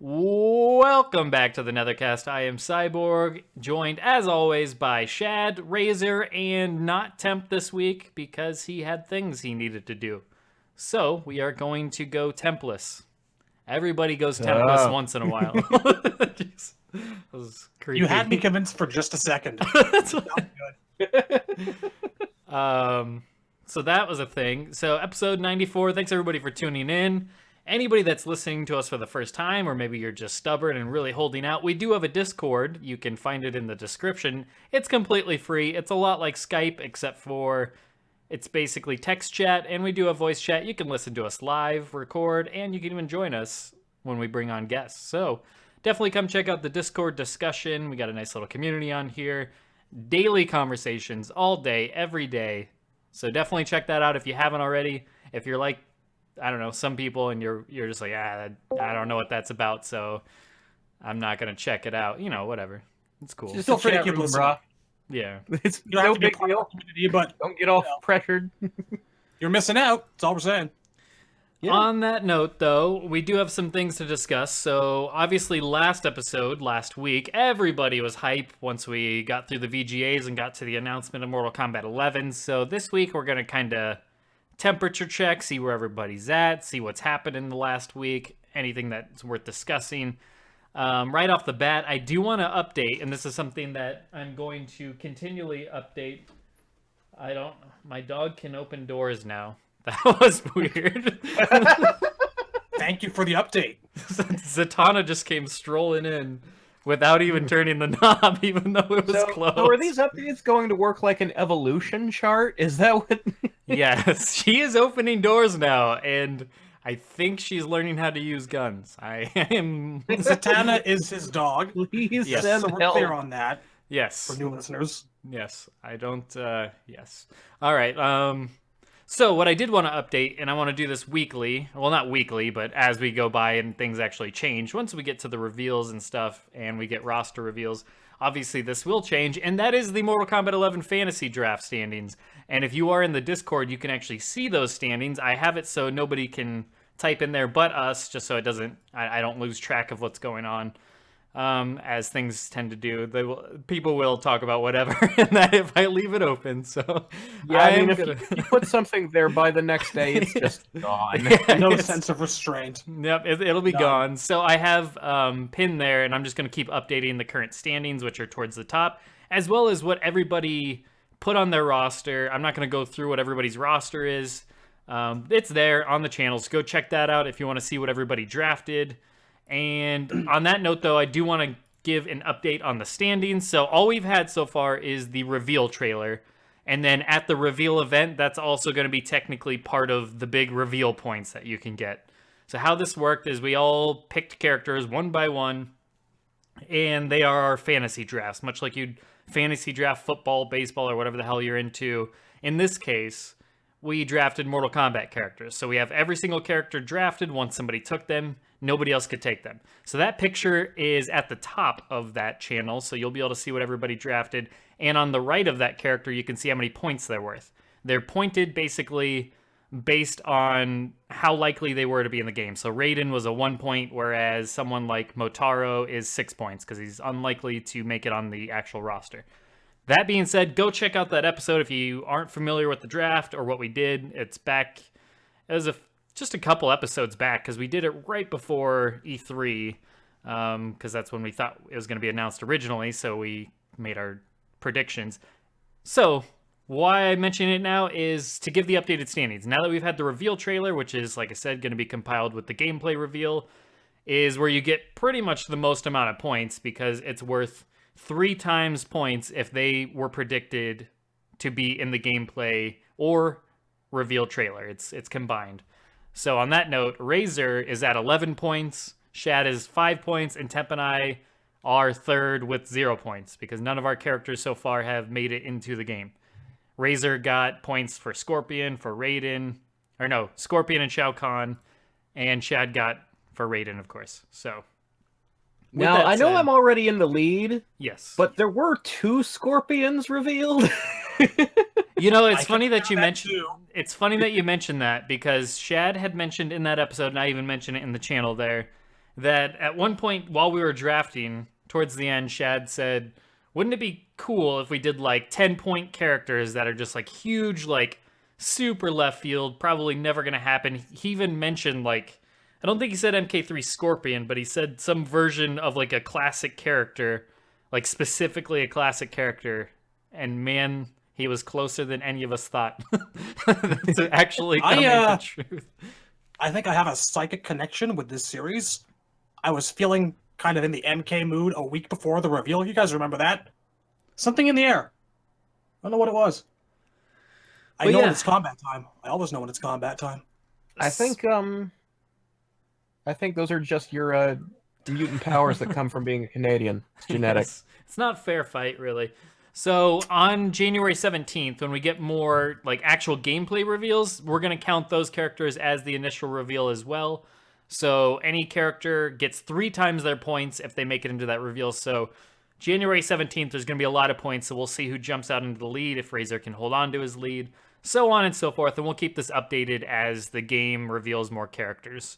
Welcome back to the Netherkast. I am Cyborg, joined as always by Shad, Razor, and not Temp this week because he had things he needed to do. So we are going to go Templess. Everybody goes Templess once in a while. Jeez, that was creepy. You had me convinced for just a second. So that was a thing. So episode 94, thanks everybody for tuning in. Anybody that's listening to us for the first time, or maybe you're just stubborn and really holding out, we do have a Discord. You can find it in the description. It's completely free. It's a lot like Skype, except for it's basically text chat, and we do have voice chat. You can listen to us live, record, and you can even join us when we bring on guests. So definitely come check out the Discord discussion. We got a nice little community on here. Daily conversations all day, every day. So definitely check that out if you haven't already. If you're like, I don't know, some people and you're just like, I don't know what that's about, so I'm not going to check it out. You know, whatever. It's cool. Just feel free to keep listening. bro. Yeah. It's You don't no have to be big part of deal. the community, but Don't get all pressured. you're missing out. That's all we're saying. Yeah. On that note, though, we do have some things to discuss. So, obviously, last week, everybody was hype once we got through the VGAs and got to the announcement of Mortal Kombat 11. So, this week, we're going to kind of temperature check, see where everybody's at, see what's happened in the last week, anything that's worth discussing. Right off the bat, I do want to update, and this is something that I'm going to continually update. My dog can open doors now. That was weird. Thank you for the update. Zatanna just came strolling in without even turning the knob, even though it was closed. So are these updates going to work like an evolution chart? Is that what? Yes, she is opening doors now, and I think she's learning how to use guns. I am... Zatanna is his dog. Please Yes. send So we're help. clear on that Yes. for new listeners. Yes. I don't... Yes. All right. So what I did want to update, and I want to do this weekly. Well, not weekly, but as we go by and things actually change. Once we get to the reveals and stuff, and we get roster reveals, obviously this will change, and that is the Mortal Kombat 11 Fantasy Draft standings. And if you are in the Discord, you can actually see those standings. I have it so nobody can type in there but us, just so it doesn't, I don't lose track of what's going on, as things tend to do. People will talk about whatever, and that if I leave it open. So Yeah, I mean, if you put something there by the next day, it's just gone. No It's- sense of restraint. Yep, it'll be Done. gone. So I have pinned there, and I'm just going to keep updating the current standings, which are towards the top, as well as what everybody put on their roster. I'm not going to go through what everybody's roster is. It's there on the channel, so go check that out if you want to see what everybody drafted. And on that note, though, I do want to give an update on the standings. So all we've had so far is the reveal trailer. And then at the reveal event, that's also going to be technically part of the big reveal points that you can get. So how this worked is we all picked characters one by one, and they are our fantasy drafts, much like you'd fantasy draft football, baseball, or whatever the hell you're into. In this case, we drafted Mortal Kombat characters. So we have every single character drafted. Once somebody took them, nobody else could take them. So that picture is at the top of that channel, so you'll be able to see what everybody drafted. And on the right of that character, you can see how many points they're worth. They're pointed basically based on how likely they were to be in the game. So Raiden was a 1 point, whereas someone like Motaro is 6 points because he's unlikely to make it on the actual roster. That being said, go check out that episode if you aren't familiar with the draft or what we did. It's back as just a couple episodes back because we did it right before E3 because that's when we thought it was going to be announced originally, so we made our predictions. So why I mention it now is to give the updated standings. Now that we've had the reveal trailer, which is, like I said, going to be compiled with the gameplay reveal, is where you get pretty much the most amount of points because it's worth 3 times points if they were predicted to be in the gameplay or reveal trailer. It's combined. So on that note, Razor is at 11 points, Shad is 5 points, and Temp and I are third with 0 points because none of our characters so far have made it into the game. Razor got points for Scorpion, for Raiden, or no, Scorpion and Shao Kahn, and Shad got for Raiden, of course. So with Now, that I know said- I'm already in the lead, Yes. but there were 2 scorpions revealed. You know, it's I funny can that you feel that mentioned. too. It's funny that you mentioned that because Shad had mentioned in that episode, and I even mentioned it in the channel there, that at one point while we were drafting, towards the end, Shad said, wouldn't it be cool if we did like 10-point characters that are just like huge, like super left field, probably never going to happen. He even mentioned like, I don't think he said MK3 Scorpion, but he said some version of like a classic character, like specifically a classic character. And man, he was closer than any of us thought to actually coming to truth. I think I have a psychic connection with this series. I was feeling kind of in the MK mood a week before the reveal. You guys remember that? Something in the air. I don't know what it was. I But know yeah. when it's combat time. I always know when it's combat time. I think those are just your mutant powers that come from being a Canadian. It's genetic. It's not a fair fight, really. So on January 17th, when we get more like actual gameplay reveals, we're going to count those characters as the initial reveal as well. So any character gets 3 times their points if they make it into that reveal. So January 17th, there's going to be a lot of points, so we'll see who jumps out into the lead, if Razor can hold on to his lead, so on and so forth, and we'll keep this updated as the game reveals more characters.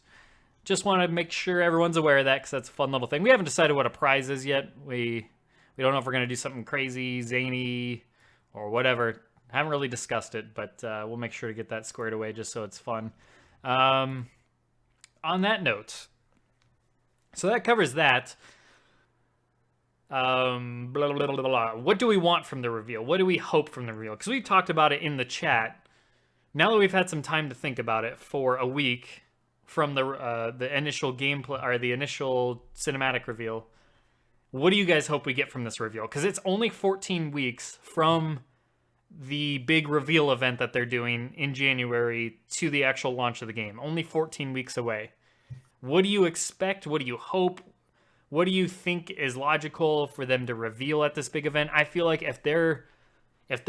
Just want to make sure everyone's aware of that, because that's a fun little thing. We haven't decided what a prize is yet. We don't know if we're going to do something crazy, zany, or whatever. Haven't really discussed it, but we'll make sure to get that squared away just so it's fun. On that note, so that covers that. Blah, blah, blah, blah, blah. What do we want from the reveal? What do we hope from the reveal? Because we talked about it in the chat. Now that we've had some time to think about it for a week from the initial gameplay or the initial cinematic reveal, what do you guys hope we get from this reveal? Because it's only 14 weeks from the big reveal event that they're doing in January to the actual launch of the game. Only 14 weeks away. What do you expect? What do you hope? What do you think is logical for them to reveal at this big event? I feel like if they're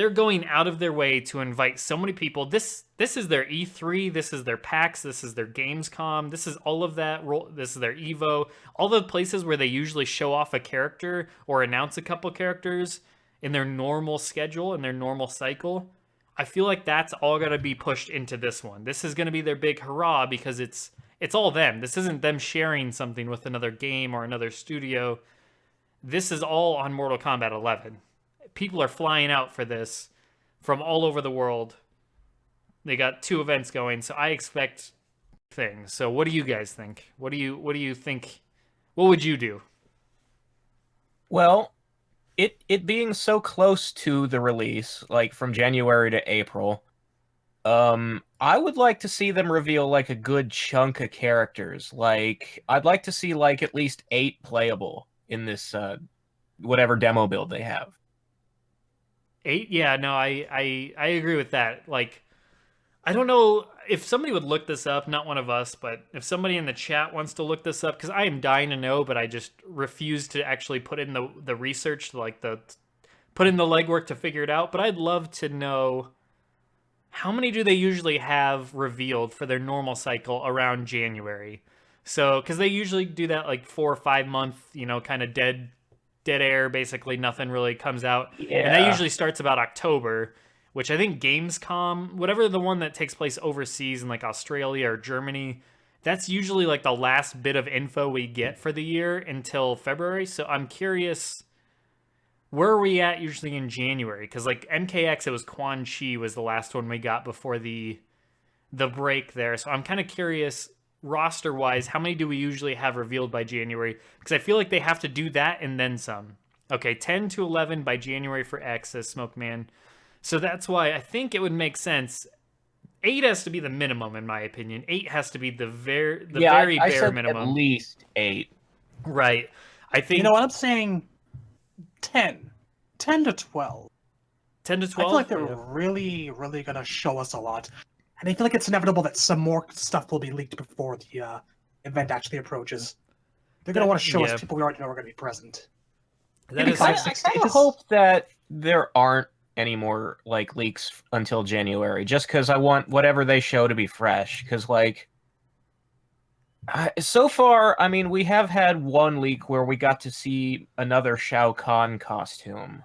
going out of their way to invite so many people, this is their E3, this is their PAX, this is their Gamescom, this is all of that. This is their Evo, all the places where they usually show off a character or announce a couple characters in their normal schedule, in their normal cycle. I feel like that's all got to be pushed into this one. This is going to be their big hurrah because it's all them. This isn't them sharing something with another game or another studio. This is all on Mortal Kombat 11. People are flying out for this from all over the world. They got 2 events going, so I expect things. So what do you guys think? What do you think? What would you do? Well, it being so close to the release, like from January to April, I would like to see them reveal like a good chunk of characters. Like I'd like to see like at least 8 playable in this whatever demo build they have. 8? Yeah, no, I agree with that. Like, I don't know if somebody would look this up, not one of us, but if somebody in the chat wants to look this up, because I am dying to know, but I just refuse to actually put in the research, like put in the legwork to figure it out. But I'd love to know, how many do they usually have revealed for their normal cycle around January? So, because they usually do that like 4 or 5 month, kind of dead air, basically nothing really comes out. Yeah. And that usually starts about October, which I think Gamescom, whatever the one that takes place overseas in like Australia or Germany, that's usually like the last bit of info we get for the year until February. So I'm curious, where are we at usually in January? Because like MKX, it was Quan Chi was the last one we got before the break there. So I'm kind of curious, roster wise, how many do we usually have revealed by January? Because I feel like they have to do that and then some. Okay, 10 to 11 by January for X, says Smoke Man. So that's why I think it would make sense. 8 has to be the minimum, in my opinion. 8 has to be the very I bare said minimum. at least 8. Right. I think You know what? I'm saying 10. 10 to 12. 10 to I 12. feel like they're really, really going to show us a lot. And I feel like it's inevitable that some more stuff will be leaked before the event actually approaches. They're going to want to show Yeah. us people we already know are going to be present. That Maybe is 5, I 6 kind of stages. hope that there aren't any more like leaks until January, just because I want whatever they show to be fresh. Because like, so far, I mean, we have had one leak where we got to see another Shao Kahn costume,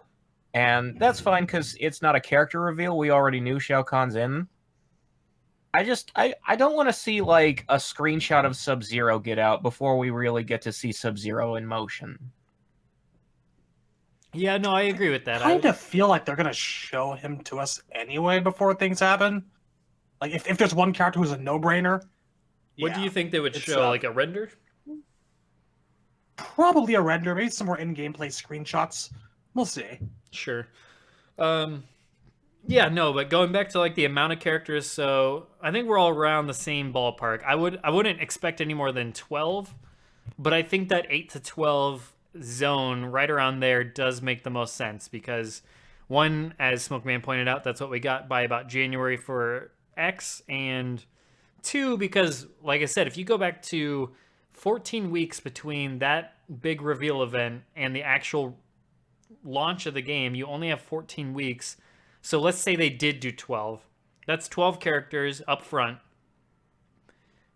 and that's fine because it's not a character reveal. We already knew Shao Kahn's in. I don't want to see like a screenshot of Sub-Zero get out before we really get to see Sub-Zero in motion. Yeah, no, I agree with that. I Kind would. of feel like they're gonna show him to us anyway before things happen. Like if there's one character who's a no-brainer, What do yeah, you think they would it's show? Like a render? probably a render, maybe some more in-gameplay screenshots. We'll see. Sure. Um, yeah, no, but going back to like the amount of characters, so I think we're all around the same ballpark. I wouldn't expect any more than 12, but I think that 8 to 12 zone right around there does make the most sense because one, as Smoke Man pointed out, that's what we got by about January for X, and two, because like I said, if you go back to 14 weeks between that big reveal event and the actual launch of the game, you only have 14 weeks. So let's say they did do 12. That's 12 characters up front.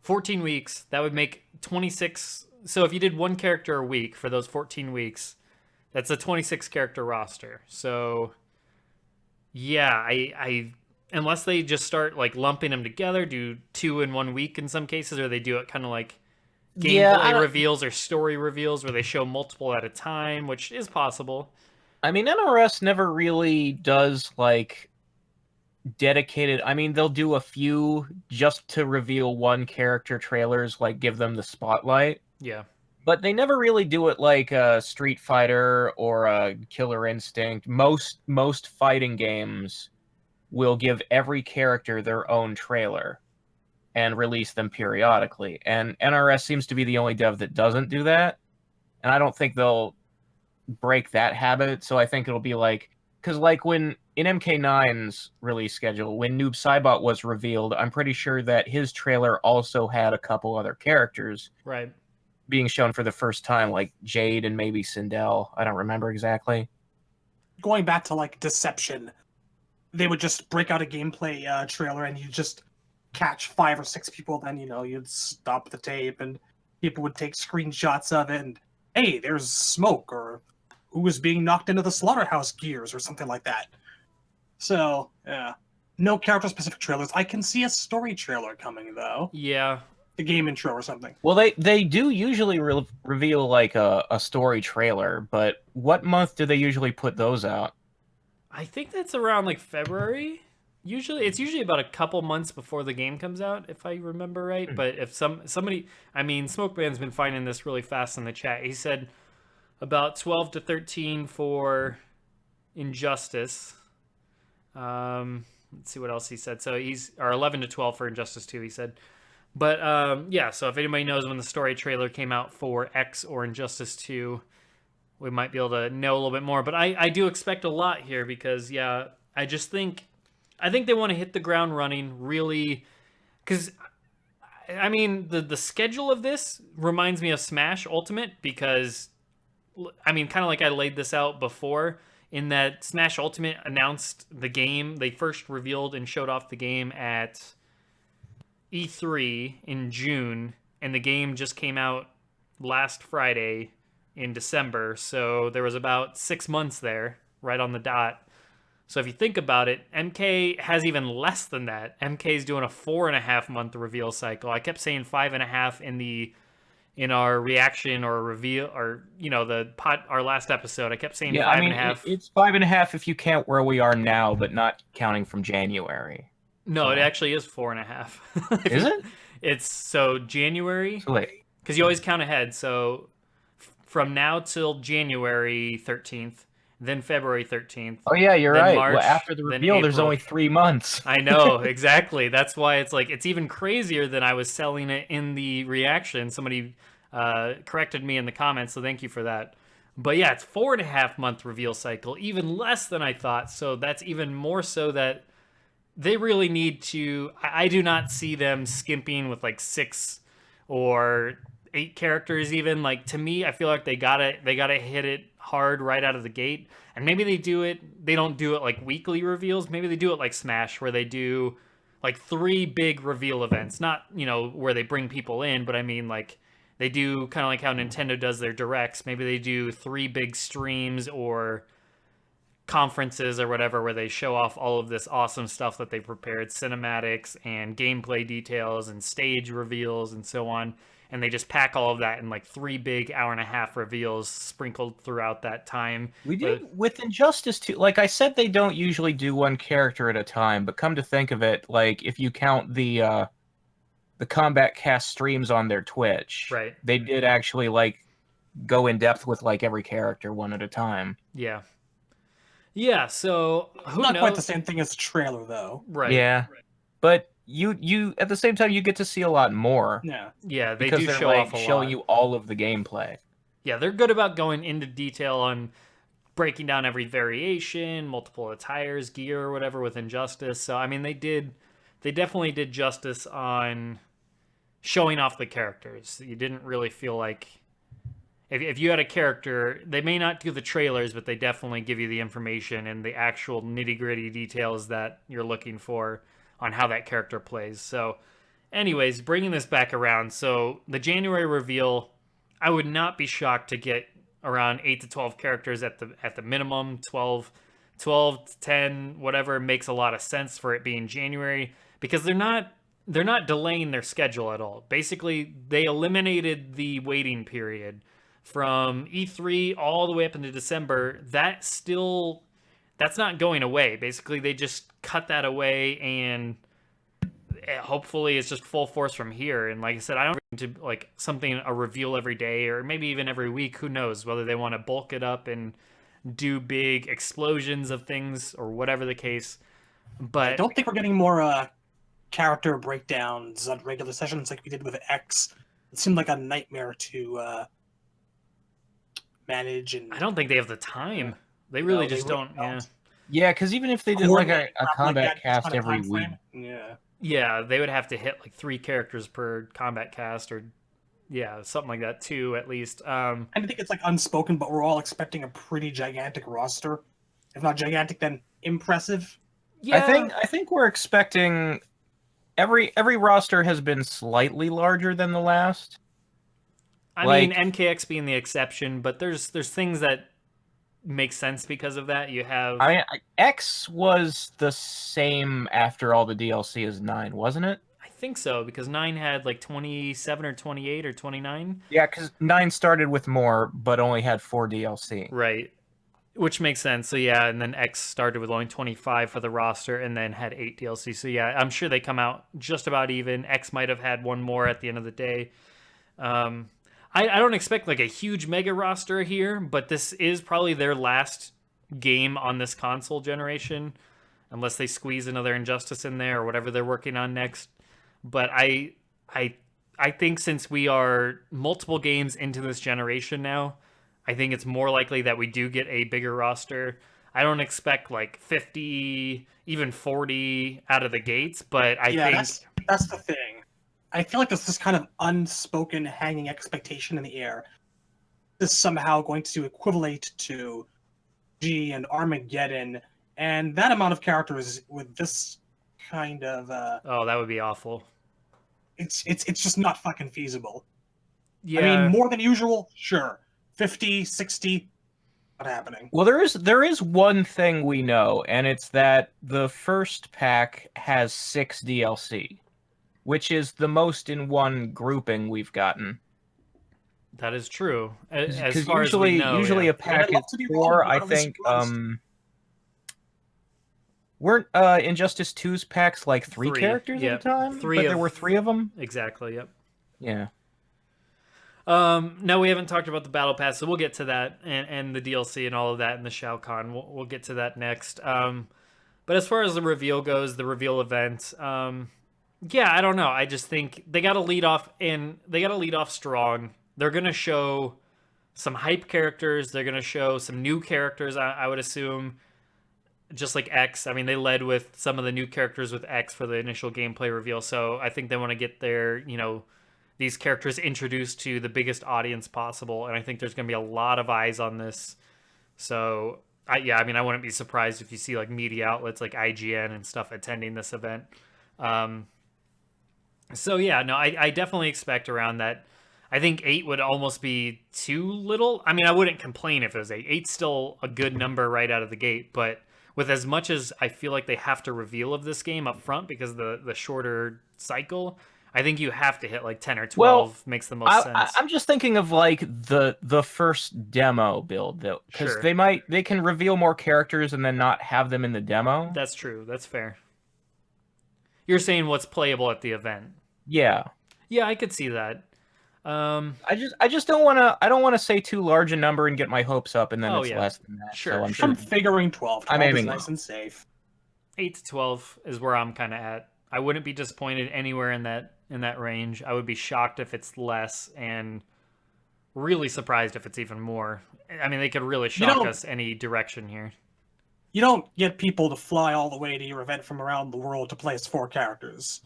14 weeks, that would make 26. So if you did one character a week for those 14 weeks, that's a 26 character roster. So yeah, I unless they just start like lumping them together, do 2 in 1 week in some cases, or they do it kind of like Yeah, gameplay reveals or story reveals where they show multiple at a time, which is possible. I mean, NRS never really does like dedicated. I mean, they'll do a few just to reveal one character trailers, like give them the spotlight. Yeah. But they never really do it like a Street Fighter or a Killer Instinct. Most fighting games will give every character their own trailer and release them periodically. And NRS seems to be the only dev that doesn't do that. And I don't think they'll break that habit. So I think it'll be like, because like when in MK9's release schedule, when Noob Saibot was revealed, I'm pretty sure that his trailer also had a couple other characters Right. being shown for the first time, like Jade and maybe Sindel. I don't remember exactly. Going back to like Deception, they would just break out a gameplay trailer and you just catch 5 or 6 people. Then you'd stop the tape and people would take screenshots of it. And hey, there's smoke, or who was being knocked into the slaughterhouse gears, or something like that. So yeah, no character specific trailers. I can see a story trailer coming though, Yeah. the game intro or something. Well, they do usually reveal like a story trailer, but what month do they usually put those out? I think that's around like February. It's usually about a couple months before the game comes out, if I remember right. But if somebody, I mean, Smoke Man's been finding this really fast in the chat. He said about 12 to 13 for Injustice. Let's see what else he said. So or 11 to 12 for Injustice 2, he said. But yeah, so if anybody knows when the story trailer came out for X or Injustice 2, we might be able to know a little bit more. But I do expect a lot here because, yeah, I think they want to hit the ground running really, because I mean the schedule of this reminds me of Smash Ultimate because, I mean, kind of like I laid this out before in that Smash Ultimate announced the game. They first revealed and showed off the game at E3 in June, and the game just came out last Friday in December. So there was about 6 months there, right on the dot. So if you think about it, MK has even less than that. MK is doing a 4.5 month reveal cycle. I kept saying 5.5 in our reaction or reveal, or our last episode. I kept saying Yeah, five I mean, and a half. it's 5.5 if you count where we are now, but not counting from January. No, it actually is 4.5. Is it? It's so January, So wait. because you always count ahead. So from now till January 13th, then February 13th. Oh yeah, you're then right. March, Well, after the then reveal, there's April. only 3 months. I know, exactly. That's why it's like, it's even crazier than I was selling it in the reaction. Somebody corrected me in the comments, so thank you for that. But yeah, it's 4.5 month reveal cycle, even less than I thought. So that's even more so that they really need to. I do not see them skimping with like 6 or 8 characters even. Like, to me, I feel like they gotta hit it hard right out of the gate. And maybe they don't do it like weekly reveals. Maybe they do it like Smash, where they do like 3 big reveal events. Not, where they bring people in, but I mean like they do kind of like how Nintendo does their directs. Maybe they do 3 big streams, or conferences or whatever where they show off all of this awesome stuff that they prepared, cinematics and gameplay details and stage reveals and so on. And they just pack all of that in like 3 big hour-and-a-half reveals sprinkled throughout that time. We did with Injustice 2. Like I said, they don't usually do one character at a time, but come to think of it, like if you count the Combat Cast streams on their Twitch, Right. they did actually like go in depth with like every character one at a time. Yeah. Yeah, so who Not knows? quite the same thing as the trailer, though. Right. Yeah. But you at the same time you get to see a lot more. Yeah. Yeah, they because do they're show like off a showing lot. you all of the gameplay. Yeah, they're good about going into detail on breaking down every variation, multiple attires, gear, or whatever with Injustice. So I mean, they definitely did justice on showing off the characters. You didn't really feel like if you had a character, they may not do the trailers, but they definitely give you the information and the actual nitty-gritty details that you're looking for on how that character plays. So anyways, bringing this back around. So the January reveal, I would not be shocked to get around 8 to 12 characters at the minimum. 12 to 10, whatever, makes a lot of sense for it being January, because they're not delaying their schedule at all. Basically, they eliminated the waiting period from E3 all the way up into December. That's not going away. Basically, they just cut that away, and hopefully it's just full force from here. And like I said, I don't want to like a reveal every day or maybe even every week. Who knows whether they want to bulk it up and do big explosions of things or whatever the case. But I don't think we're getting more character breakdowns on regular sessions like we did with X. It seemed like a nightmare to manage, and I don't think they have the time. They really No, they just really don't. don't. Yeah. Yeah, because even if they did like coordinate a crap like combat that in cast kind of every time week, frame. Yeah. Yeah, they would have to hit like 3 characters per combat cast, or yeah, something like that too, at least. I think it's like unspoken, but we're all expecting a pretty gigantic roster. If not gigantic, then impressive. Yeah, I think we're expecting every roster has been slightly larger than the last. I like- mean MKX being the exception, but there's things that make sense because of that. You have X was the same after all the DLC as 9, wasn't it? I think so, because 9 had like 27 or 28 or 29. Yeah, because 9 started with more, but only had 4 DLC. Right. Which makes sense. So yeah, and then X started with only 25 for the roster and then had 8 DLC. So yeah, I'm sure they come out just about even. X might have had one more at the end of the day. I don't expect like a huge mega roster here, but this is probably their last game on this console generation, unless they squeeze another Injustice in there or whatever they're working on next. But I think since we are multiple games into this generation now, I think it's more likely that we do get a bigger roster. I don't expect like 50, even 40 out of the gates, but I think that's the thing. I feel like there's this kind of unspoken hanging expectation in the air. This is somehow going to equivalent to G and Armageddon, and that amount of characters with this kind of oh, that would be awful. It's just not fucking feasible. Yeah. I mean, more than usual, sure. 50, 60, not happening. Well, there is one thing we know, and it's that the first pack has 6 DLC, which is the most in one grouping we've gotten. That is true. As Because far as we know, usually yeah. a pack I'd love is to be 4. wrong, I but I'll be think surprised. weren't Injustice 2's packs like 3 3, characters yep. at a time? 3 but there of- were 3 of them? Exactly, yep. Yeah. No, we haven't talked about the Battle Pass, so we'll get to that and the DLC and all of that in the Shao Kahn. We'll get to that next. But as far as the reveal goes, the reveal event, yeah, I don't know. I just think they got to lead off strong. They're gonna show some hype characters. They're gonna show some new characters. I would assume, just like X. I mean, they led with some of the new characters with X for the initial gameplay reveal. So I think they want to get their these characters introduced to the biggest audience possible, and I think there's going to be a lot of eyes on this. So, I wouldn't be surprised if you see like media outlets like IGN and stuff attending this event. So yeah, no, I definitely expect around that. I think 8 would almost be too little. I mean, I wouldn't complain if it was 8. 8's still a good number right out of the gate, but with as much as I feel like they have to reveal of this game up front because of the shorter cycle, I think you have to hit like 10 or 12 Well, makes the most sense. I'm just thinking of like the first demo build though, because Sure. they can reveal more characters and then not have them in the demo. That's true. That's fair. You're saying what's playable at the event. Yeah. Yeah, I could see that. I just don't want to say too large a number and get my hopes up and then Oh, it's yeah. less than that. Sure, so I'm sure. I'm figuring 12. 12 I'm is aiming nice low. and safe. 8 to 12 is where I'm kind of at. I wouldn't be disappointed anywhere in that range. I would be shocked if it's less and really surprised if it's even more. I mean, they could really shock us any direction here. You don't get people to fly all the way to your event from around the world to play as 4 characters.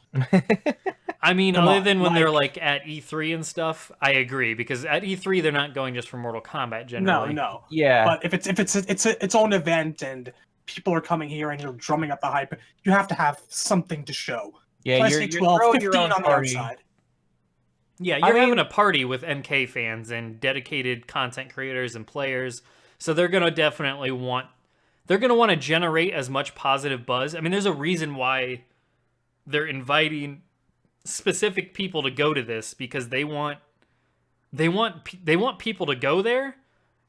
I mean, Come other on, than when they're like- like at E3 and stuff, I agree because at E3 they're not going just for Mortal Kombat generally. No. Yeah. But if it's its own event and people are coming here and you're drumming up the hype, you have to have something to show. Yeah, So I you're say 12, throwing 15 your own on the party. outside. Yeah, I you're mean- having a party with MK fans and dedicated content creators and players, so they're going to definitely want to generate as much positive buzz. I mean, there's a reason why they're inviting specific people to go to this because they want people to go there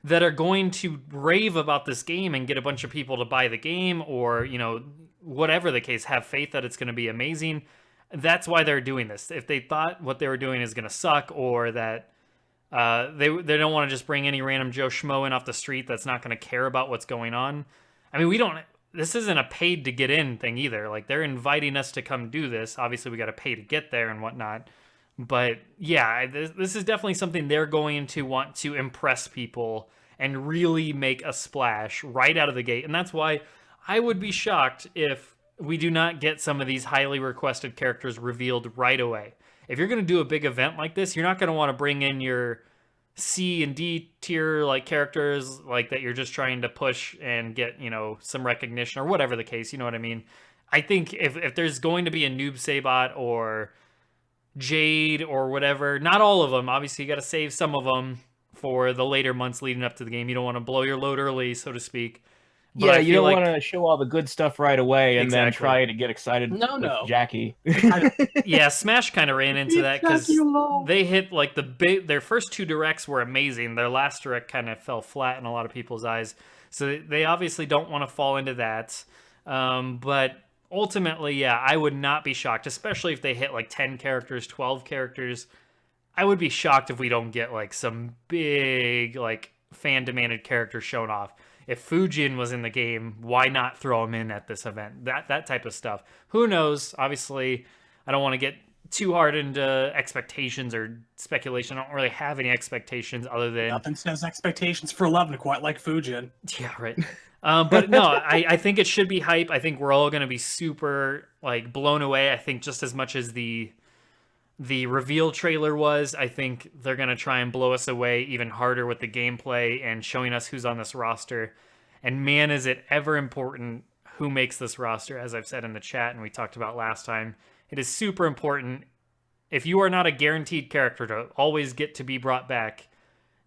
that are going to rave about this game and get a bunch of people to buy the game or, whatever the case, have faith that it's going to be amazing. That's why they're doing this. If they thought what they were doing is going to suck or that they don't want to just bring any random Joe Schmo in off the street that's not going to care about what's going on. I mean, this isn't a paid to get in thing either. Like, they're inviting us to come do this. Obviously, we got to pay to get there and whatnot. But yeah, this is definitely something they're going to want to impress people and really make a splash right out of the gate. And that's why I would be shocked if we do not get some of these highly requested characters revealed right away. If you're going to do a big event like this, you're not going to want to bring in your C and D tier like characters like that you're just trying to push and get, some recognition or whatever the case, you know what I mean? I think if there's going to be a Noob Saibot or Jade or whatever, not all of them, obviously you got to save some of them for the later months leading up to the game. You don't want to blow your load early, so to speak. But Yeah, I you feel don't like- want to show all the good stuff right away and then Exactly. try to get excited No. with Jackie. Yeah, Smash kind of ran into that because Jackie alone. they hit like their first 2 directs were amazing. Their last direct kind of fell flat in a lot of people's eyes. So they obviously don't want to fall into that. But ultimately, yeah, I would not be shocked, especially if they hit like 10 characters, 12 characters. I would be shocked if we don't get like some big like fan demanded characters shown off. If Fujin was in the game, why not throw him in at this event? That type of stuff. Who knows? Obviously, I don't want to get too hard into expectations or speculation. I don't really have any expectations other than Nothing says expectations for 11 quite like Fujin. yeah, right. But no, I think it should be hype. I think we're all going to be super like blown away. I think just as much as the reveal trailer was, I think they're going to try and blow us away even harder with the gameplay and showing us who's on this roster. And man, is it ever important who makes this roster, as I've said in the chat and we talked about last time. It is super important. If you are not a guaranteed character to always get to be brought back,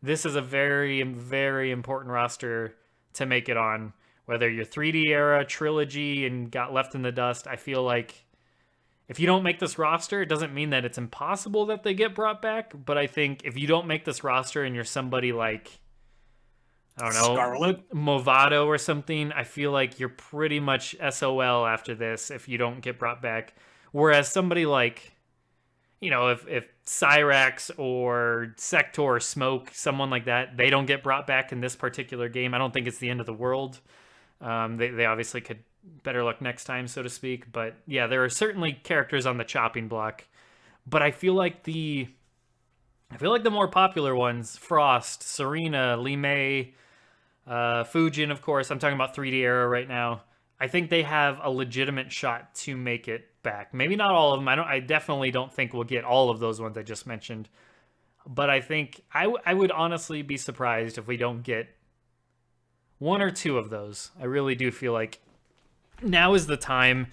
this is a very, very important roster to make it on. Whether you're 3D era, trilogy, and got left in the dust, I feel like if you don't make this roster, it doesn't mean that it's impossible that they get brought back. But I think if you don't make this roster and you're somebody like, I don't know, Scarlet. Movado or something, I feel like you're pretty much SOL after this if you don't get brought back. Whereas somebody like, if Cyrax or Sector or Smoke, someone like that, they don't get brought back in this particular game, I don't think it's the end of the world. They obviously could better luck next time, so to speak. But yeah, there are certainly characters on the chopping block. But I feel like the more popular ones, Frost, Serena, Li Mei, Fujin, of course, I'm talking about 3D era right now. I think they have a legitimate shot to make it back. Maybe not all of them. I definitely don't think we'll get all of those ones I just mentioned. But I think I would honestly be surprised if we don't get 1 or 2 of those. I really do feel like now is the time.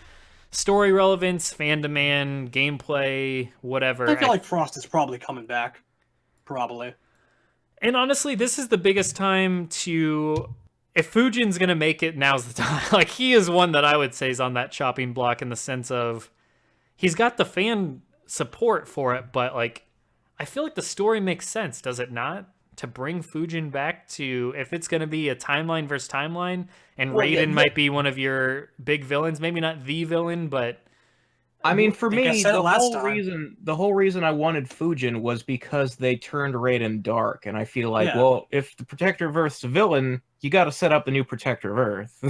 Story relevance, fan demand, gameplay, whatever. I feel like Frost is probably coming back. probably. And honestly, this is the biggest time to. If Fujin's gonna make it, now's the time. Like, he is one that I would say is on that chopping block in the sense of he's got the fan support for it, but like, I feel like the story makes sense, does it not? To bring Fujin back to, if it's gonna be a timeline versus timeline, and Well, yeah, Raiden might be one of your big villains, maybe not the villain, but I mean, for I think I me, said it last time. the whole reason I wanted Fujin was because they turned Raiden dark, and I feel like, Yeah. well, if the Protector of Earth's a villain, you got to set up the new Protector of Earth.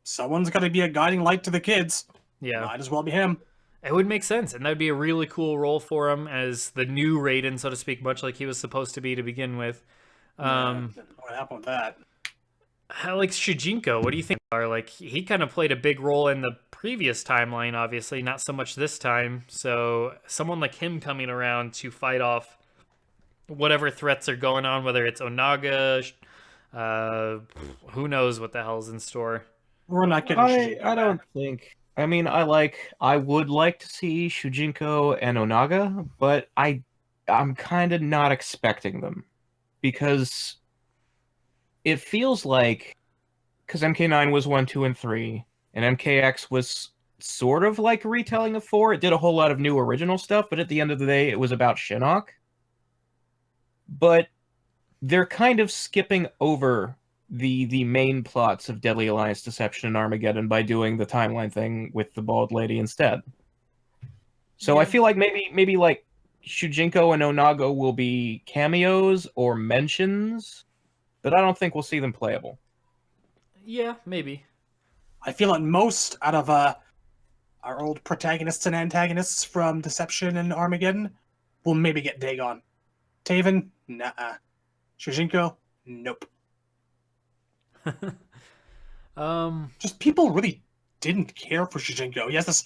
Someone's got to be a guiding light to the kids. yeah. Might as well be him. It would make sense, and that'd be a really cool role for him as the new Raiden, so to speak, much like he was supposed to be to begin with. What happened with that? How, like Shujinko, what do you think? Are like he kind of played a big role in the previous timeline, obviously, not so much this time. So someone like him coming around to fight off whatever threats are going on, whether it's Onaga, uh, who knows what the hell's in store. We're not getting Shujinko I don't back. think. I mean, I would like to see Shujinko and Onaga, but I'm kind of not expecting them because it feels like because MK9 was 1, 2, and 3, and MKX was sort of like a retelling of 4. It did a whole lot of new original stuff, but at the end of the day, it was about Shinnok. But they're kind of skipping over the main plots of Deadly Alliance, Deception, and Armageddon by doing the timeline thing with the bald lady instead. So I Yeah. feel like maybe like Shujinko and Onaga will be cameos or mentions, but I don't think we'll see them playable. Yeah, maybe. I feel like most out of our old protagonists and antagonists from Deception and Armageddon will maybe get Dagon. Taven, nah. Shujinko, nope. Um, Just people really didn't care for Shujinko. He has this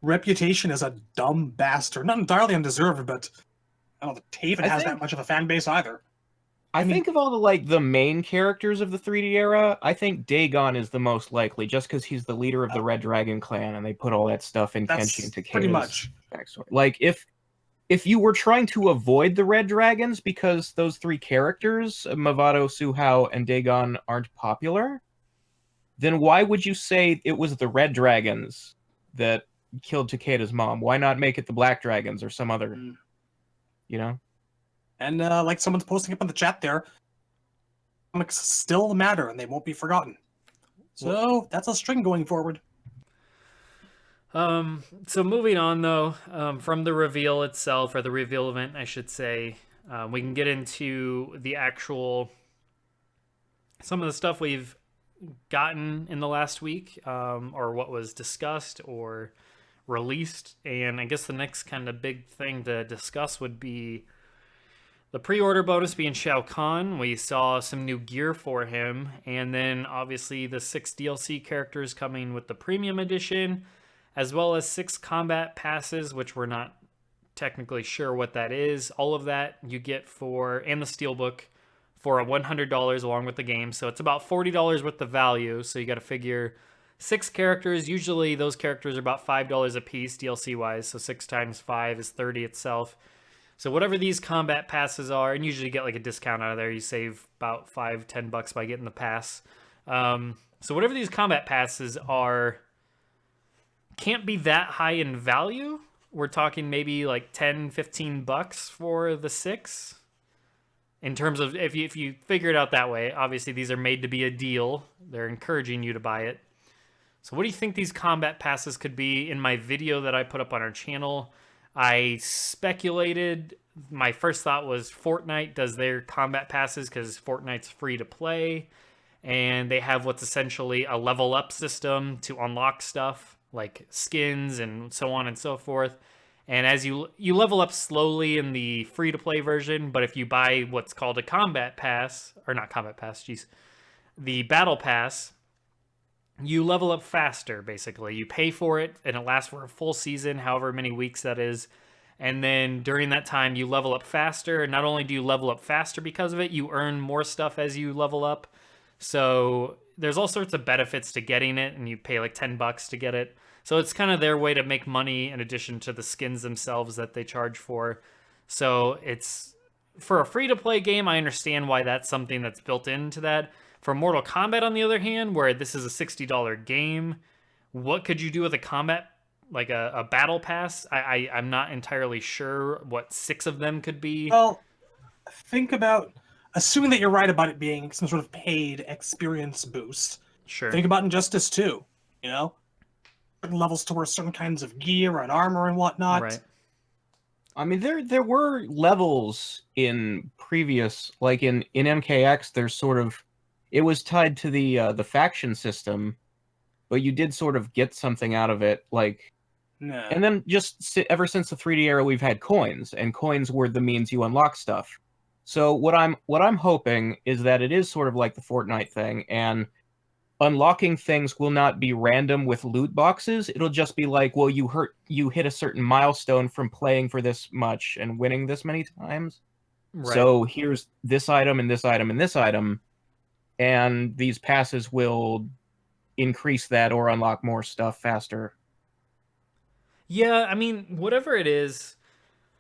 reputation as a dumb bastard. Not entirely undeserved, but I don't think Taven I has think- that much of a fan base either. I mean- think of all the main characters of the 3D era, I think Dagon is the most likely, just because he's the leader of the Red Dragon clan, and they put all that stuff in That's Kenshi and pretty Takeda's much. backstory. Like if you were trying to avoid the Red Dragons because those three characters, Mavado, Suhao, and Dagon, aren't popular, then why would you say it was the Red Dragons that killed Takeda's mom? Why not make it the Black Dragons or some other, Mm. you know? And like someone's posting up in the chat there, comics still matter and they won't be forgotten. So that's a string going forward. So moving on though, from the reveal itself, or the reveal event, I should say, we can get into the actual, some of the stuff we've gotten in the last week, or what was discussed or released. And I guess the next kind of big thing to discuss would be the pre-order bonus being Shao Kahn. We saw some new gear for him, and then obviously the 6 DLC characters coming with the premium edition, as well as 6 combat passes, which we're not technically sure what that is. All of that you get for, and the Steelbook, for $100 along with the game. So it's about $40 worth of value. So you got to figure 6 characters. Usually those characters are about $5 a piece DLC wise. So 6 times 5 is 30 itself. So whatever these combat passes are, and usually you get like a discount out of there. You save about $5-10 by getting the pass. So whatever these combat passes are, can't be that high in value. We're talking maybe like $10-15 for the 6. In terms of, if you figure it out that way, obviously these are made to be a deal. They're encouraging you to buy it. So what do you think these combat passes could be? In my video that I put up on our channel, I speculated. My first thought was Fortnite does their combat passes because Fortnite's free to play, and they have what's essentially a level up system to unlock stuff like skins and so on and so forth. And as you level up slowly in the free to play version, but if you buy what's called a combat pass, or not combat pass, geez, the battle pass, you level up faster, basically. You pay for it, and it lasts for a full season, however many weeks that is. And then during that time, you level up faster. Not only do you level up faster because of it, you earn more stuff as you level up. So there's all sorts of benefits to getting it, and you pay like $10 to get it. So it's kind of their way to make money in addition to the skins themselves that they charge for. So it's for a free-to-play game, I understand why that's something that's built into that. For Mortal Kombat, on the other hand, where this is a $60 game, what could you do with a combat, like a battle pass? I'm not entirely sure what 6 of them could be. Well, think about, assuming that you're right about it being some sort of paid experience boost. Sure. Think about Injustice 2, you know? Certain levels to wear certain kinds of gear and armor and whatnot. Right. I mean, there were levels in previous, like in MKX. There's sort of, it was tied to the faction system, but you did sort of get something out of it, like. No. And then ever since the 3D era, we've had coins, and coins were the means you unlock stuff. So what I'm hoping is that it is sort of like the Fortnite thing, and unlocking things will not be random with loot boxes. It'll just be like, well, you hit a certain milestone from playing for this much and winning this many times. Right. So here's this item and this item and this item, and these passes will increase that or unlock more stuff faster. Yeah, I mean, whatever it is,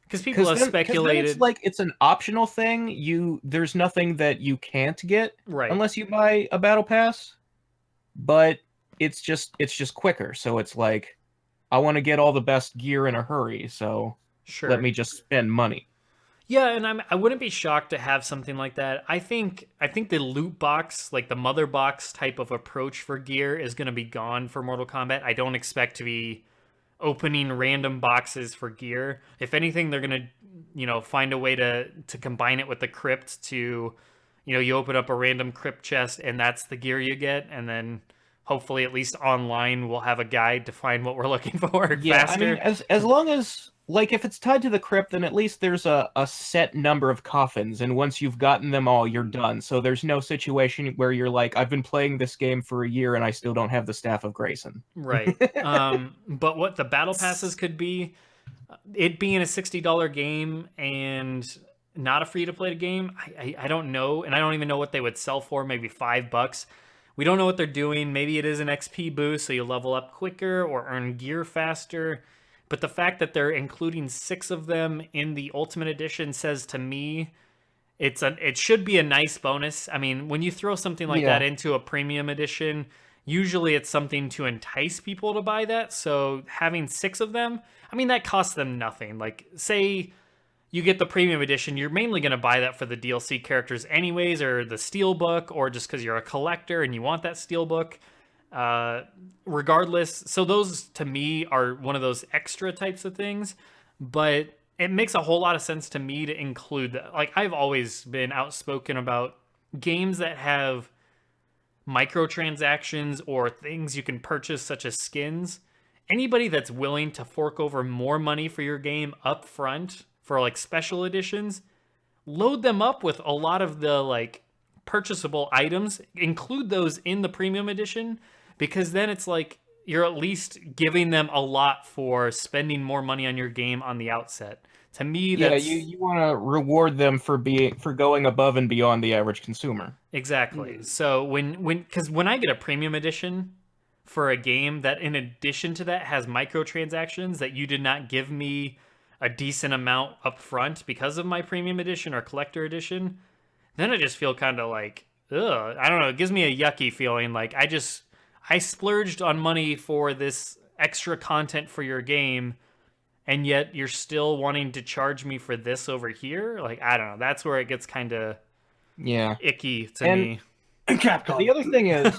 because people have speculated. It's like it's an optional thing. There's nothing that you can't get unless you buy a battle pass. But it's just quicker. So it's like, I want to get all the best gear in a hurry. So let me just spend money. Yeah, and I wouldn't be shocked to have something like that. I think the loot box, like the mother box type of approach for gear, is going to be gone for Mortal Kombat. I don't expect to be opening random boxes for gear. If anything, they're going to, find a way to combine it with the crypt to, you open up a random crypt chest and that's the gear you get, and then hopefully at least online we'll have a guide to find what we're looking for faster. I mean, as long as, like, if it's tied to the crypt, then at least there's a set number of coffins, and once you've gotten them all, you're done. So there's no situation where you're like, I've been playing this game for a year and I still don't have the Staff of Grayson. Right. But what the battle passes could be, it being a $60 game and not a free-to-play game, I don't know, and I don't even know what they would sell for, maybe $5. We don't know what they're doing. Maybe it is an XP boost, so you level up quicker or earn gear faster. But the fact that they're including 6 of them in the Ultimate Edition says to me it should be a nice bonus. I mean, when you throw something like that into a premium edition, usually it's something to entice people to buy that. So having 6 of them, I mean, that costs them nothing. Like, say you get the premium edition, you're mainly going to buy that for the DLC characters anyways, or the steelbook, or just because you're a collector and you want that steelbook. Regardless, so those to me are one of those extra types of things, but it makes a whole lot of sense to me to include that. Like, I've always been outspoken about games that have microtransactions or things you can purchase such as skins. Anybody that's willing to fork over more money for your game up front for like special editions, load them up with a lot of the like purchasable items, include those in the premium edition, because then it's like you're at least giving them a lot for spending more money on your game on the outset. To me, that's... Yeah, you want to reward them for going above and beyond the average consumer. Exactly. So because when I get a premium edition for a game that in addition to that has microtransactions that you did not give me a decent amount up front because of my premium edition or collector edition, then I just feel kind of like, ugh, I don't know, it gives me a yucky feeling. Like, I splurged on money for this extra content for your game, and yet you're still wanting to charge me for this over here? Like, I don't know. That's where it gets kind of icky to me. Capcom. The other thing is,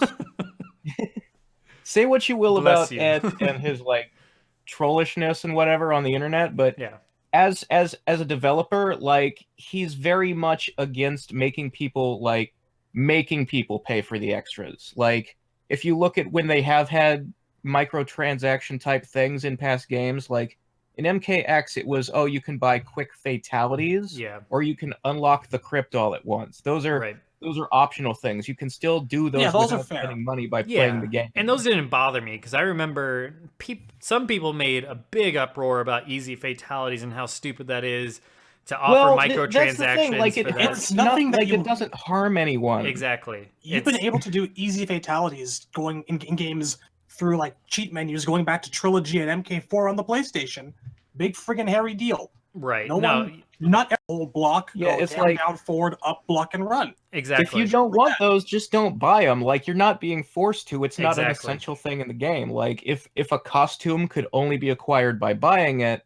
say what you will about Ed and his, like, trollishness and whatever on the internet, but as a developer, like, he's very much against making people pay for the extras. Like, if you look at when they have had microtransaction type things in past games, like in MKX, it was, you can buy quick fatalities, or you can unlock the crypt all at once. Those are optional things. You can still do those without spending money by playing the game. And those didn't bother me, because I remember some people made a big uproar about easy fatalities and how stupid that is to offer microtransactions. That's the thing. Like, it's nothing that it doesn't harm anyone. Exactly. You've been able to do easy fatalities going in games through like cheat menus, going back to Trilogy and MK4 on the PlayStation. Big friggin' hairy deal. Right. No one Not every whole block. Yeah, Go it's down, like down, forward, up, block, and run. if you Exactly. don't want those, just don't buy them. Like you're not being forced to. It's not an Exactly. essential thing in the game. Like if a costume could only be acquired by buying it,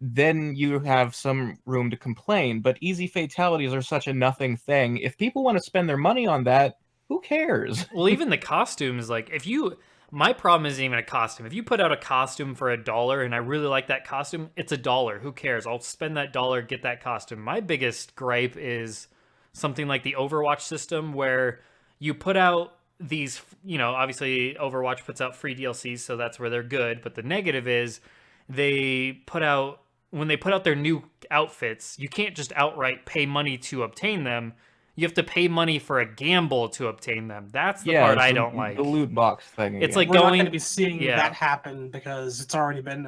then you have some room to complain. But easy fatalities are such a nothing thing. If people want to spend their money on that, who cares? Well, even the costumes, like if you, my problem isn't even a costume. If you put out a costume for $1 and I really like that costume, it's $1. Who cares? I'll spend that dollar, get that costume. My biggest gripe is something like the Overwatch system where you put out these, obviously Overwatch puts out free DLCs, so that's where they're good. But the negative is they put out, when they put out their new outfits, you can't just outright pay money to obtain them. You have to pay money for a gamble to obtain them. That's the part I don't like. The loot box thing. It's again. like We're not going, going to be seeing yeah. that happen because it's already been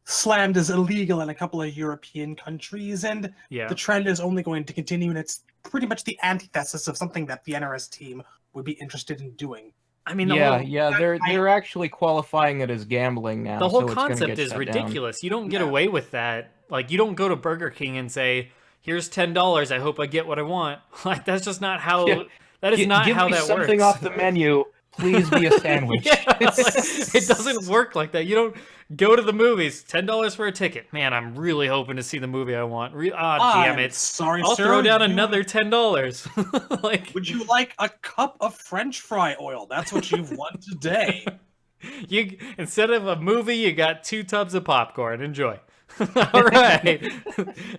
slammed as illegal in a couple of European countries, and Yeah. the trend is only going to continue, and it's pretty much the antithesis of something that the NRS team would be interested in doing. I mean, They're actually qualifying it as gambling now. the whole so it's gonna concept get is shut ridiculous. You don't get Yeah. away with that. Like, you don't go to Burger King and say, "Here's $10. I hope I get what I want." Like, that's just not how. Yeah. That is Down. not Give how me that something works. off the menu. Please be a sandwich. Yeah, like, it doesn't work like that. You don't go to the movies. $10 for a ticket. Man, I'm really hoping to see the movie I want. Damn it! Sorry, I'll sir. throw down another $10. Like, Would you like a cup of French fry oil? That's what you've won today. you instead of a movie, you got 2 tubs of popcorn. Enjoy. All right.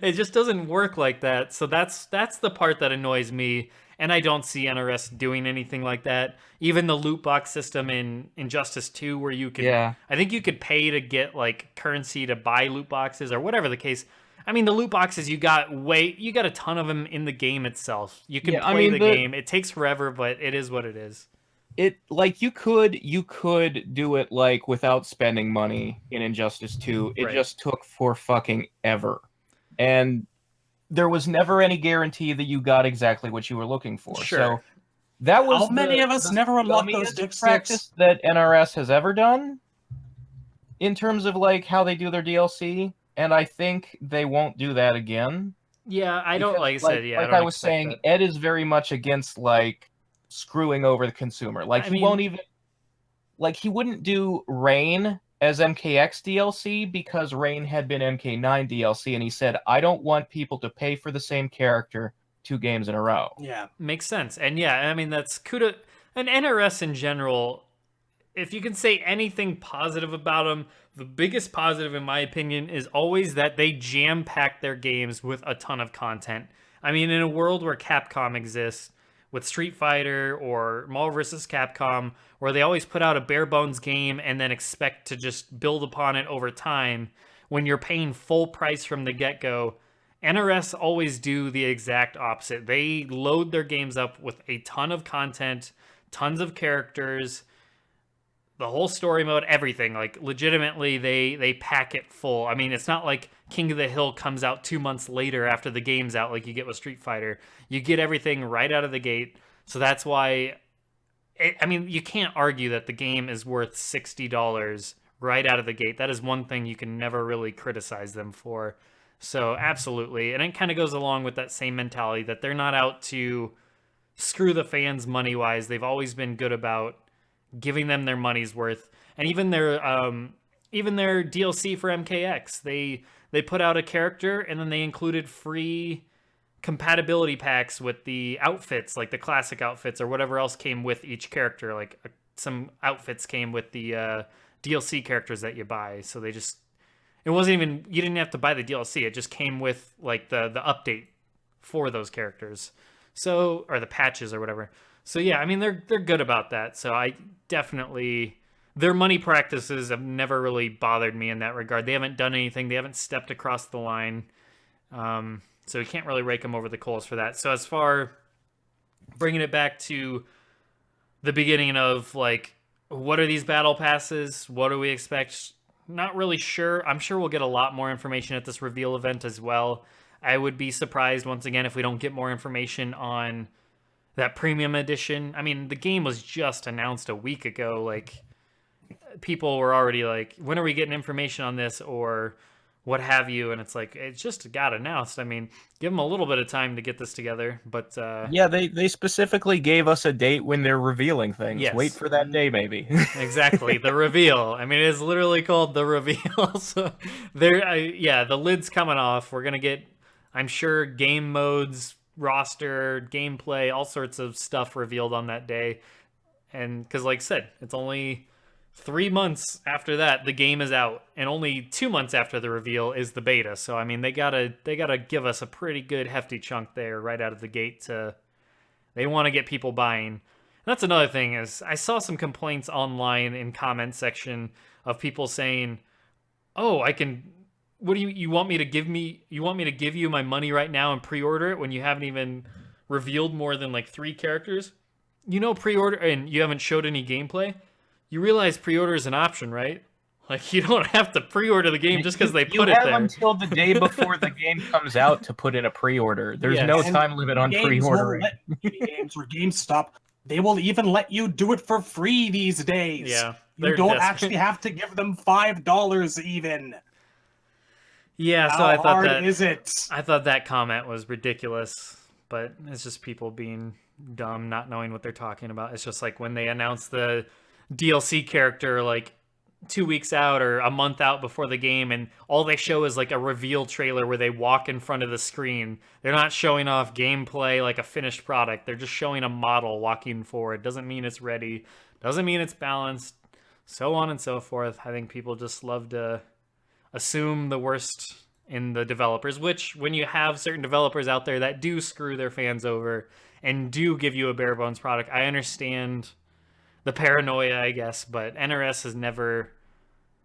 It just doesn't work like that. So that's the part that annoys me, and I don't see NRS doing anything like that. Even the loot box system in Injustice 2 where you could Yeah. I think you could pay to get like currency to buy loot boxes or whatever the case. I mean, the loot boxes you got a ton of them in the game itself. You can play the game. It takes forever, but it is what it is. It like you could do it like without spending money in Injustice 2. It Right. just took for fucking ever. And there was never any guarantee that you got exactly what you were looking for. Sure. So that was How many of us never unlocked those scummiest dick practice sticks? that NRS has ever done in terms of like how they do their DLC, and I think they won't do that again. Yeah, I don't Because, like I said, yeah. like I, don't I was expect saying, that. Ed is very much against like screwing over the consumer. Like I he mean- won't even he wouldn't do Rain as MKX DLC because Rain had been MK9 DLC, and he said, I don't want people to pay for the same character 2 games in a row. Yeah. Makes sense. And yeah, I mean, that's kudos. And NRS in general, if you can say anything positive about them, the biggest positive, in my opinion, is always that they jam-pack their games with a ton of content. I mean, in a world where Capcom exists, with Street Fighter or Marvel vs. Capcom, where they always put out a bare-bones game and then expect to just build upon it over time, when you're paying full price from the get-go, NRS always do the exact opposite. They load their games up with a ton of content, tons of characters, the whole story mode, everything. Like, legitimately, they pack it full. I mean, it's not like King of the Hill comes out 2 months later after the game's out like you get with Street Fighter. You get everything right out of the gate. So that's why, I mean, you can't argue that the game is worth $60 right out of the gate. That is one thing you can never really criticize them for. So absolutely. And it kind of goes along with that same mentality that they're not out to screw the fans money-wise. They've always been good about giving them their money's worth. And even their DLC for MKX, they put out a character and then they included free compatibility packs with the outfits, like the classic outfits or whatever else came with each character. Like some outfits came with the DLC characters that you buy. So they just, it wasn't even, you didn't have to buy the DLC. It just came with like the update for those characters. So, or the patches or whatever. So yeah, I mean, they're good about that. So I definitely, their money practices have never really bothered me in that regard. They haven't done anything. They haven't stepped across the line. So you can't really rake them over the coals for that. So as far bringing it back to the beginning of like, what are these battle passes? What do we expect? Not really sure. I'm sure we'll get a lot more information at this reveal event as well. I would be surprised once again if we don't get more information on that premium edition. I mean, the game was just announced a week ago. Like, people were already like, when are we getting information on this? Or what have you, and it's like it just got announced. I mean, give them a little bit of time to get this together, but Yeah, they specifically gave us a date when they're revealing things. Wait yes, for that day, maybe. exactly, the reveal. I mean, it's literally called the reveal. So there, yeah, the lid's coming off. We're gonna get, I'm sure, game modes, roster, gameplay, all sorts of stuff revealed on that day. And because, like I said, it's only 3 months after that the game is out, and only 2 months after the reveal is the beta. So I mean, they gotta give us a pretty good hefty chunk there right out of the gate. They want to get people buying. And that's another thing is I saw some complaints online in comment section of people saying, "Oh, I can. What do you want me to give me? You want me to give you my money right now and pre-order it when you haven't even revealed more than like 3 characters? Pre-order and you haven't showed any gameplay. You realize pre-order is an option, right? Like you don't have to pre-order the game just because they put it You have there." until the day before the game comes out to put in a pre-order. There's Yes. no And time limit on Games will pre-ordering. games or GameStop, they will even let you do it for free these days. Yeah, You they're don't desperate. actually have to give them $5 even. Yeah, so How I thought hard that is it? I thought that comment was ridiculous, but it's just people being dumb, not knowing what they're talking about. It's just like when they announce the DLC character like 2 weeks out or a month out before the game, and all they show is like a reveal trailer where they walk in front of the screen. They're not showing off gameplay like a finished product. They're just showing a model walking forward. Doesn't mean it's ready. Doesn't mean it's balanced. So on and so forth. I think people just love to assume the worst in the developers, which when you have certain developers out there that do screw their fans over and do give you a bare bones product, I understand the paranoia, I guess, but NRS has never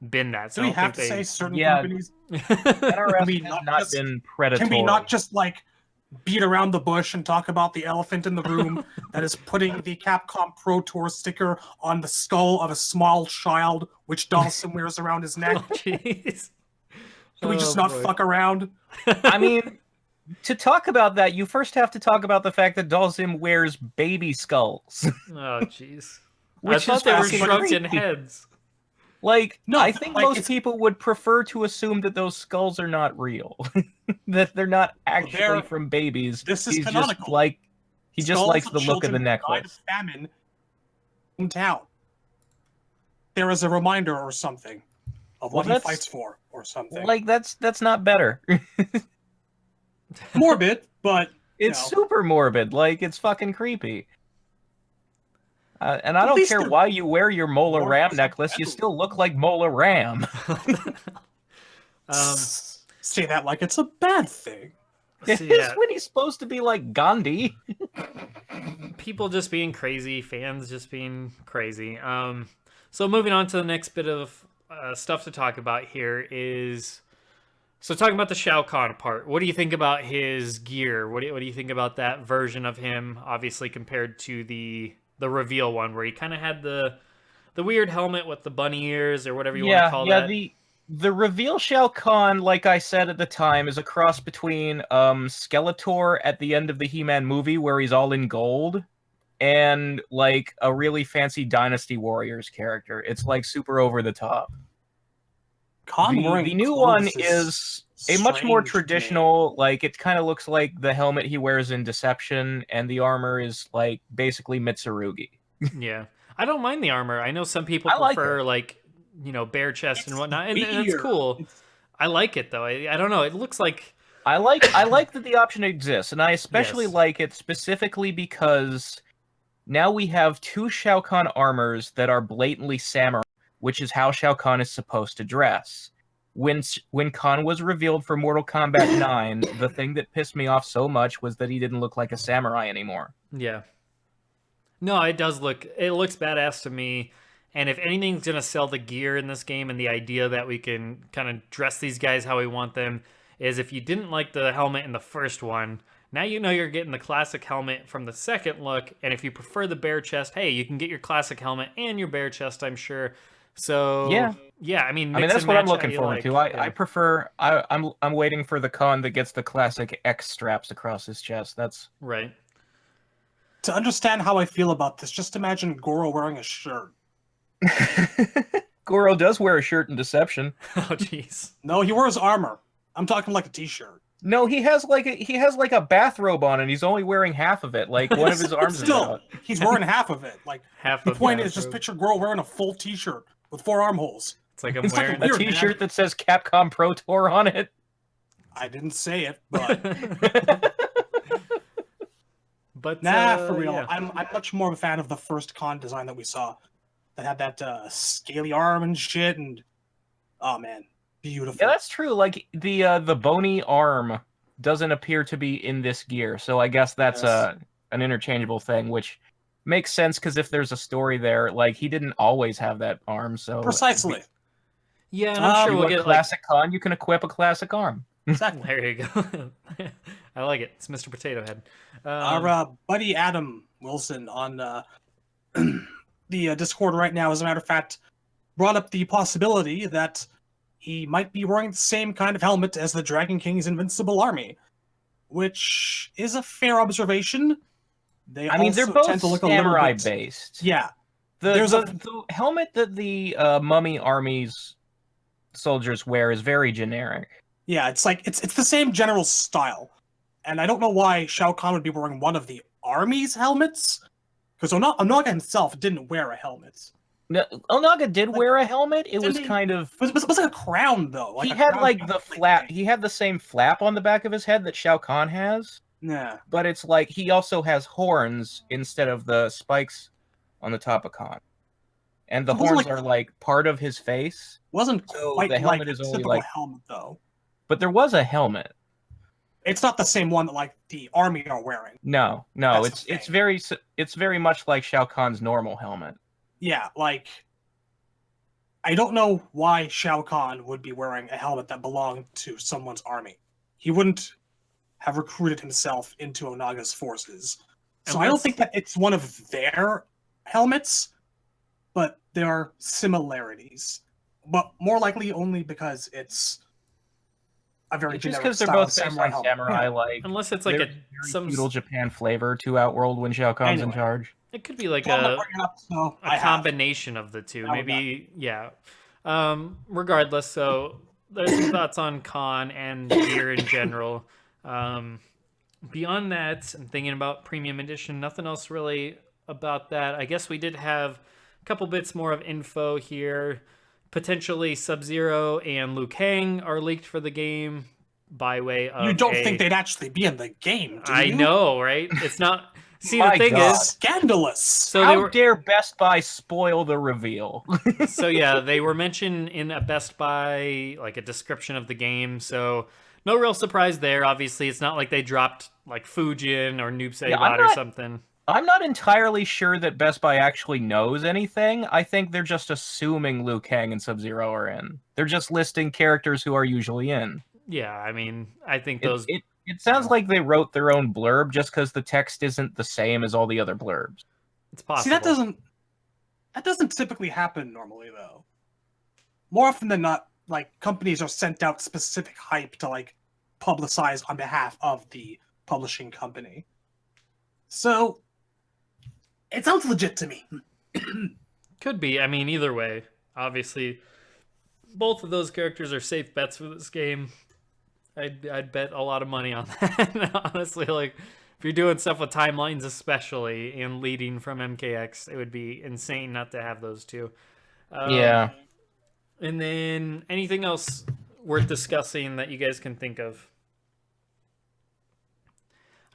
been that. So Do I we don't have to think say they. certain Yeah. companies NRS we has not not just- been predatory. can we not just like beat around the bush and talk about the elephant in the room that is putting the Capcom Pro Tour sticker on the skull of a small child, which Dawson wears around his neck? Oh, jeez. Can we just Oh, not boy. fuck around? I mean, to talk about that, you first have to talk about the fact that Dalsim wears baby skulls. Oh, jeez. I Which thought is they were fucking shrunken creepy. heads. Like, No, I think like, most it's- people would prefer to assume that those skulls are not real. That they're not actually they're- from babies. this is He's canonical. just like he just Skulls likes of the look of children the who died of necklace. famine in town. There is a reminder or something of what Well, he that's- fights for, or something. Like that's not better. Morbid, but It's No. super morbid. Like it's fucking creepy. And I At don't least care they're why you wear your Mola more Ram necklace. You still look like Mola Ram. say that like it's a bad thing. So, It's yeah, when he's supposed to be like Gandhi. people just being crazy, fans just being crazy. So moving on to the next bit of stuff to talk about here is, so talking about the Shao Kahn part. What do you think about his gear? What do you think about that version of him? Obviously compared to the reveal one where he kind of had the weird helmet with the bunny ears or whatever you want to call that. The reveal Shao Kahn, like I said at the time, is a cross between Skeletor at the end of the He-Man movie where he's all in gold and like a really fancy Dynasty Warriors character. It's like super over the top. Khan wearing The new clothes one is a much more strange to me. traditional, like it kind of looks like the helmet he wears in Deception, and the armor is like basically Mitsurugi. Yeah. I don't mind the armor. I know some people I like prefer like bare chest and It's whatnot, and it's weird. cool. It's- I like it though. I don't know. It looks like I like that the option exists, and I especially Yes. like it specifically because now we have two Shao Kahn armors that are blatantly samurai, which is how Shao Kahn is supposed to dress. When Kahn was revealed for Mortal Kombat 9, the thing that pissed me off so much was that he didn't look like a samurai anymore. yeah. No, it looks badass to me. And if anything's gonna sell the gear in this game and the idea that we can kind of dress these guys how we want them is if you didn't like the helmet in the first one, now you know you're getting the classic helmet from the second look. And if you prefer the bare chest, hey, you can get your classic helmet and your bare chest, I'm sure. So yeah. I mean, mix that's and what I'm match how looking you forward like. to. Yeah. I prefer. I'm waiting for the Kahn that gets the classic X straps across his chest. That's Right. To understand how I feel about this, just imagine Goro wearing a shirt. Goro does wear a shirt in Deception. Oh, jeez. No, he wears armor. I'm talking like a t-shirt. No, he has like a bathrobe on, and he's only wearing half of it. Like one of his arms is Still, out. he's wearing half of it. Like Half the of point is, just bathrobe. picture Goro wearing a full t-shirt with 4 armholes. It's like I'm It's like wearing. Weird, A man. T-shirt that says Capcom Pro Tour on it. I didn't say it, but But for real. yeah. I'm much more of a fan of the first con design that we saw, that had that scaly arm and shit, and oh man, beautiful. Yeah, that's true. Like the bony arm doesn't appear to be in this gear, so I guess that's Yes. an interchangeable thing, which makes sense because if there's a story there, like he didn't always have that arm, so Precisely. Yeah, and I'm sure You we'll want get like. classic con, you can equip a classic arm. Exactly. There you go. I like it. It's Mr. Potato Head. Our buddy Adam Wilson on the Discord right now, as a matter of fact, brought up the possibility that he might be wearing the same kind of helmet as the Dragon King's invincible army, which is a fair observation. They I mean, they're also both tend to look a little samurai bit, based. yeah. The, There's the helmet that the mummy army's soldiers wear is very generic. Yeah, it's like it's the same general style, and I don't know why Shao Kahn would be wearing one of the army's helmets, because Onaga himself didn't wear a helmet. No, Onaga did Like, wear a helmet. It was didn't he? kind of It was like a crown though. he a had crown like kind the of thing. flap. He had the same flap on the back of his head that Shao Kahn has, Yeah, but it's like he also has horns instead of the spikes on the top of Kahn, and the It wasn't horns like- are like part of his face. wasn't So quite the helmet like is a only, typical like- helmet though. But there was a helmet. It's not the same one that like the army are wearing. No, That's the it's thing. it's very much like Shao Kahn's normal helmet. Yeah, like I don't know why Shao Kahn would be wearing a helmet that belonged to someone's army. He wouldn't have recruited himself into Onaga's forces. So I don't Unless- think that it's one of their helmets, but there are similarities. But more likely only because it's a very It's just generic because they're style both of based samurai on helmet. samurai, Yeah. like Unless it's like there's a very some. feudal Japan flavor to Outworld when Shao Kahn's in Anyway. charge. It could be like Well, I'm not a bringing it up, so a I have. combination of the two. I would Maybe, yeah. Regardless, so there's some thoughts on Con and gear in general. Beyond that, I'm thinking about Premium Edition. Nothing else really about that. I guess we did have a couple bits more of info here. Potentially Sub-Zero and Liu Kang are leaked for the game by way of You don't think they'd actually be in the game, do you? I know, right? It's not... See, My the thing God. is... Scandalous. So they How were... dare Best Buy spoil the reveal? So yeah, they were mentioned in a Best Buy, like a description of the game. So no real surprise there. Obviously, it's not like they dropped like Fujin or Noob Yeah, Saibot I'm or not- something. I'm not entirely sure that Best Buy actually knows anything. I think they're just assuming Liu Kang and Sub-Zero are in. They're just listing characters who are usually in. Yeah, I mean, I think It, those. it sounds like they wrote their own blurb just because the text isn't the same as all the other blurbs. It's possible. See, that doesn't typically happen normally though. More often than not, like companies are sent out specific hype to like publicize on behalf of the publishing company. So it sounds legit to me. Could be. I mean, either way, obviously, both of those characters are safe bets for this game. I'd bet a lot of money on that. Honestly, like if you're doing stuff with timelines, especially and leading from MKX, it would be insane not to have those two. Yeah. And then anything else worth discussing that you guys can think of?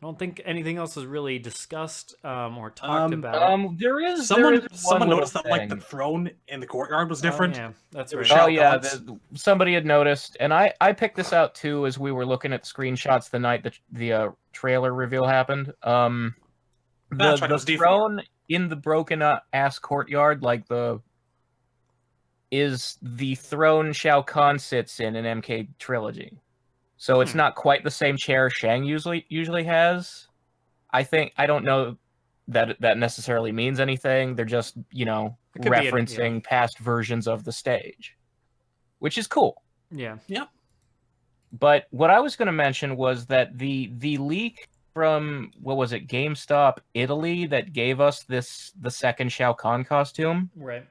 I don't think anything else is really discussed or talked about. There is Someone one little noticed that like the thing. throne in the courtyard was different. Oh, yeah, that's It was right. Shao Oh yeah, Kahn's. somebody had noticed, and I picked this out too as we were looking at screenshots the night the trailer reveal happened. The That's right, it was D4. throne in the broken ass courtyard, is the throne Shao Kahn sits in MK trilogy. So it's not quite the same chair Shang usually has. I don't know that necessarily means anything. They're just, It could be referencing past versions of the stage, which is cool. Yeah. But what I was going to mention was that the leak from, what was it, GameStop Italy that gave us the second Shao Kahn costume. Right.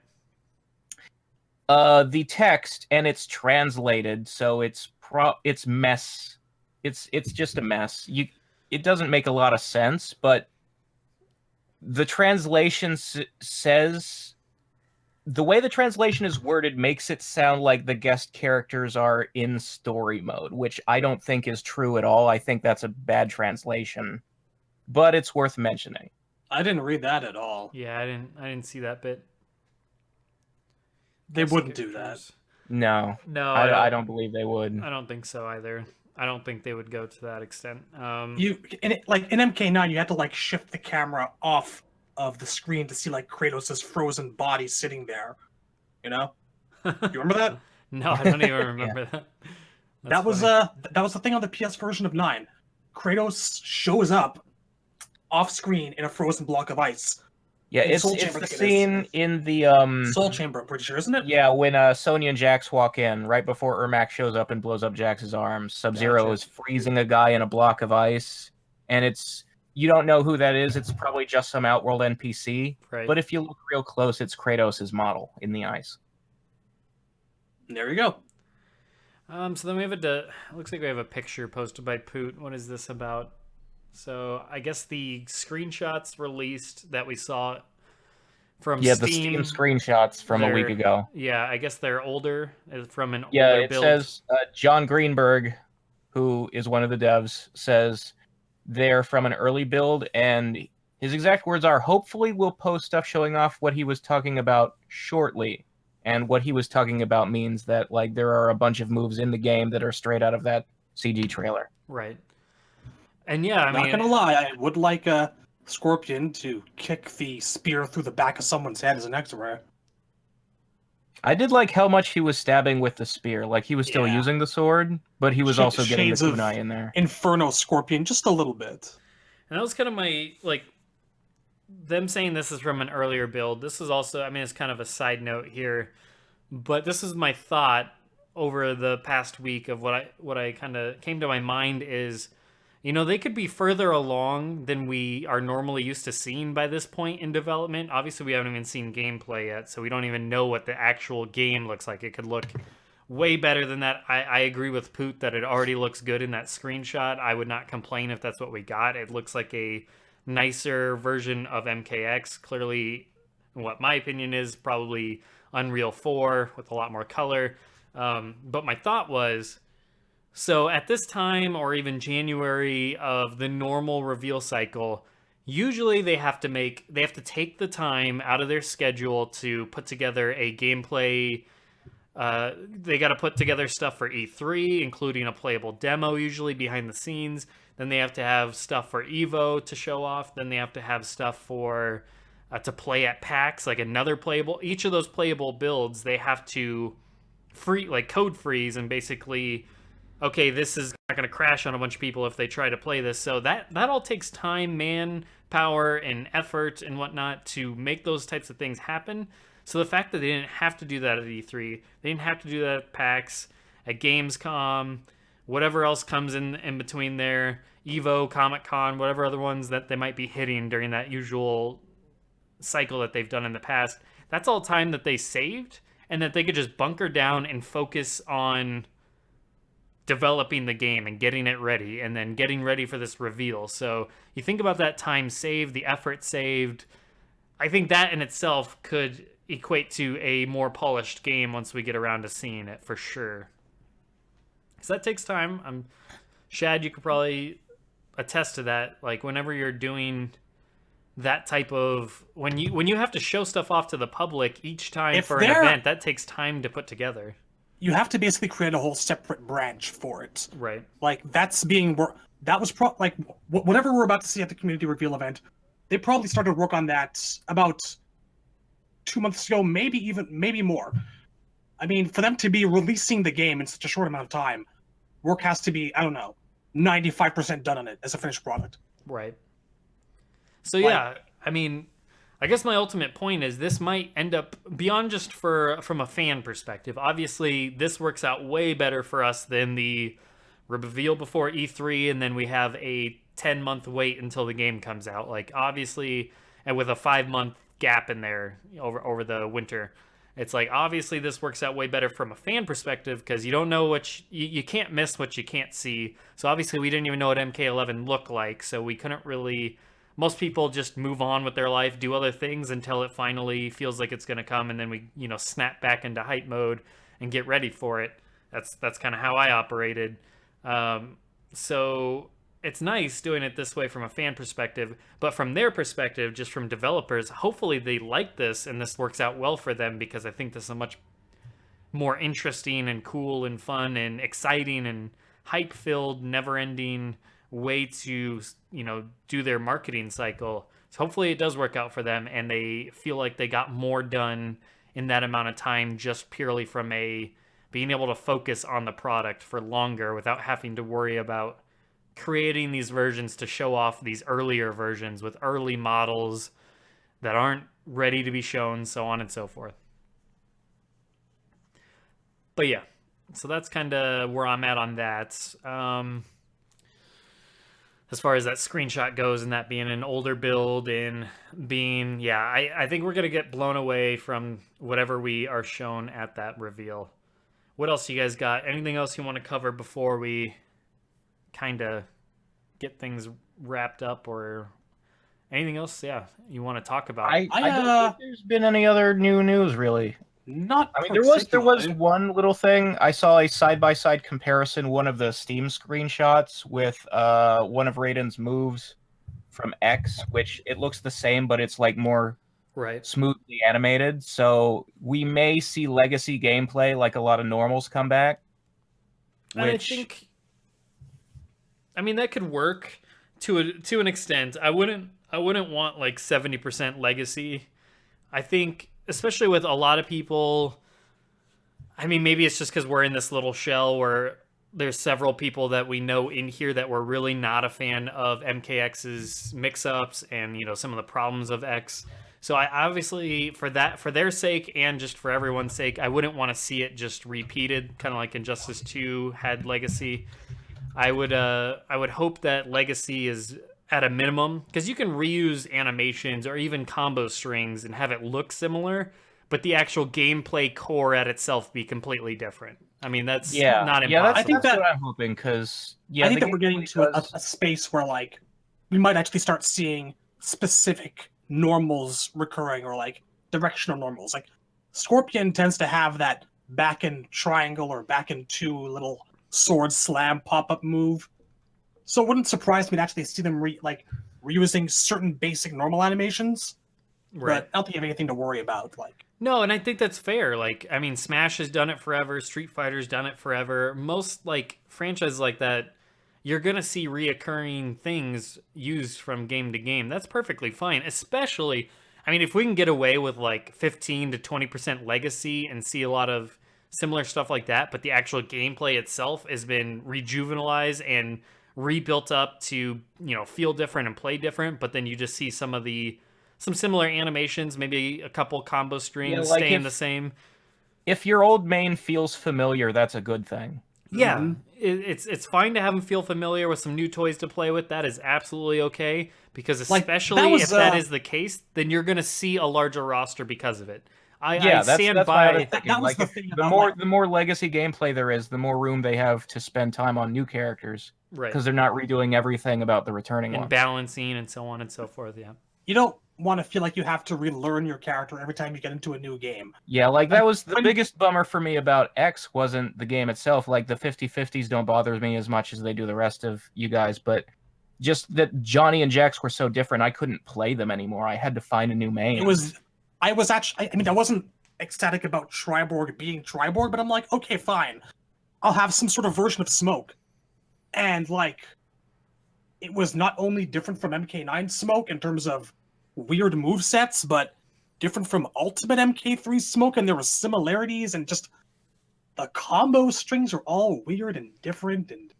The text, and it's translated, so it's mess. It's just a mess. It doesn't make a lot of sense, but the translation says the way the translation is worded makes it sound like the guest characters are in story mode, which I don't think is true at all. I think that's a bad translation, but it's worth mentioning. I didn't read that at all. Yeah, I didn't see that bit. They Guest wouldn't do that. characters. No, No, I don't believe they would. I don't think so either. I don't think they would go to that extent. Like in MK9, you had to like shift the camera off of the screen to see like Kratos' frozen body sitting there. You know? You remember that? No, I don't even remember that. That was the thing on the PS version of 9. Kratos shows up off screen in a frozen block of ice. Yeah, In it's Soul the Chamber, I think it scene in the Soul Chamber, I'm pretty sure, isn't it? Yeah, when Sonya and Jax walk in, right before Ermac shows up and blows up Jax's arms, Sub-Zero Gotcha. is freezing a guy in a block of ice, and you don't know who that is. It's probably just some Outworld NPC. Right. But if you look real close, it's Kratos' model in the ice. There you go. So then we have looks like we have a picture posted by Poot. What is this about? So I guess the screenshots released that we saw from Yeah, Steam, the Steam screenshots from a week they're- ago. Yeah, I guess they're older, from an Yeah, older it build. says John Greenberg, who is one of the devs, says they're from an early build, and his exact words are, "Hopefully we'll post stuff showing off what he was talking about shortly." And what he was talking about means that like there are a bunch of moves in the game that are straight out of that CG trailer. Right. And yeah, I Not mean, gonna lie, I would like a Scorpion to kick the spear through the back of someone's head as an extra. I did like how much he was stabbing with the spear. Like he was still Yeah. using the sword, but he was also getting the Shades of kunai in there. Inferno Scorpion, just a little bit. and that was kind of my, like, them saying this is from an earlier build. This is also, I mean, it's kind of a side note here, but this is my thought over the past week of what I kind of came to my mind is, you know, they could be further along than we are normally used to seeing by this point in development. Obviously, we haven't even seen gameplay yet, so we don't even know what the actual game looks like. It could look way better than that. I agree with Poot that it already looks good in that screenshot. I would not complain if that's what we got. It looks like a nicer version of MKX. Clearly, what my opinion is, probably Unreal 4 with a lot more color. But my thought was, so at this time, or even January of the normal reveal cycle, usually they have to take the time out of their schedule to put together a gameplay. They got to put together stuff for E3, including a playable demo, usually behind the scenes. Then they have to have stuff for Evo to show off. Then they have to have stuff for to play at PAX, like another playable. Each of those playable builds, they have to code freeze and basically, okay, this is not going to crash on a bunch of people if they try to play this. So that all takes time, manpower, and effort and whatnot to make those types of things happen. So the fact that they didn't have to do that at E3, they didn't have to do that at PAX, at Gamescom, whatever else comes in between there, Evo, Comic-Con, whatever other ones that they might be hitting during that usual cycle that they've done in the past, that's all time that they saved and that they could just bunker down and focus on developing the game and getting it ready and then getting ready for this reveal. So you think about that time saved, the effort saved. I think that in itself could equate to a more polished game once we get around to seeing it for sure. So that takes time. Shad, you could probably attest to that. Like whenever you're doing that type of when you have to show stuff off to the public each time for an event, that takes time to put together. You have to basically create a whole separate branch for it. Right. Like whatever we're about to see at the community reveal event, they probably started work on that about 2 months ago, maybe more. I mean, for them to be releasing the game in such a short amount of time, work has to be, I don't know, 95% done on it as a finished product. Right. So yeah, I mean, I guess my ultimate point is this might end up beyond just from a fan perspective. Obviously, this works out way better for us than the reveal before E3, and then we have a 10-month wait until the game comes out. Like obviously, and with a 5-month gap in there over the winter. It's like, obviously this works out way better from a fan perspective because you don't know you can't miss what you can't see. So obviously we didn't even know what MK11 looked like, so we couldn't really. Most people just move on with their life, do other things until it finally feels like it's going to come, and then we, snap back into hype mode and get ready for it. That's kind of how I operated. So it's nice doing it this way from a fan perspective, but from their perspective, just from developers, hopefully they like this and this works out well for them, because I think this is a much more interesting and cool and fun and exciting and hype filled, never ending way to, do their marketing cycle. So hopefully it does work out for them and they feel like they got more done in that amount of time, just purely from being able to focus on the product for longer without having to worry about creating these versions to show off these earlier versions with early models that aren't ready to be shown, so on and so forth. But yeah, so that's kind of where I'm at on that. As far as that screenshot goes, and that being an older build and being, I think we're going to get blown away from whatever we are shown at that reveal. What else you guys got? Anything else you want to cover before we kind of get things wrapped up, or anything else you want to talk about? I don't think there's been any other new news, really. Not I mean, there was one little thing. I saw a side-by-side comparison, one of the Steam screenshots with one of Raiden's moves from X, which it looks the same, but it's like more smoothly animated. So we may see legacy gameplay, like a lot of normals, come back. Which I mean, that could work to an extent. I wouldn't want like 70% legacy. I think, especially with a lot of people, I mean, maybe it's just because we're in this little shell where there's several people that we know in here that were really not a fan of MKX's mix-ups and, some of the problems of X. So I obviously, for their sake and just for everyone's sake, I wouldn't want to see it just repeated, kind of like Injustice 2 had Legacy. I would hope that Legacy is at a minimum, because you can reuse animations or even combo strings and have it look similar, but the actual gameplay core at itself be completely different. I mean, that's not impossible. Yeah, I think that's what I'm hoping, because I think that we're getting to a space where, like, we might actually start seeing specific normals recurring, or like directional normals. Like Scorpion tends to have that back in triangle or back in two little sword slam pop-up move. So it wouldn't surprise me to actually see them reusing certain basic normal animations. Right. But I don't think you have anything to worry about. No, and I think that's fair. Like, I mean, Smash has done it forever. Street Fighter's done it forever. Most franchises like that, you're gonna see reoccurring things used from game to game. That's perfectly fine. Especially, I mean, if we can get away with 15 to 20% legacy and see a lot of similar stuff like that, but the actual gameplay itself has been rejuvenalized and rebuilt up to, feel different and play different, but then you just see some similar animations, maybe a couple combo strings staying the same. If your old main feels familiar, that's a good thing. Yeah, it's fine to have them feel familiar with some new toys to play with. That is absolutely okay, because especially if that is the case, then you're going to see a larger roster because of it. I stand by. That was the thing. The more legacy gameplay there is, the more room they have to spend time on new characters. Right. Because they're not redoing everything about the returning and ones. Balancing and so on and so forth. Yeah. You don't want to feel like you have to relearn your character every time you get into a new game. Yeah, that was the biggest bummer for me about X wasn't the game itself. The 50-50s don't bother me as much as they do the rest of you guys, but just that Johnny and Jax were so different, I couldn't play them anymore. I had to find a new main. I wasn't ecstatic about Triborg being Triborg, but I'm like, okay, fine. I'll have some sort of version of Smoke. And it was not only different from MK9 Smoke in terms of weird movesets, but different from Ultimate MK3 Smoke, and there were similarities, and just the combo strings are all weird and different and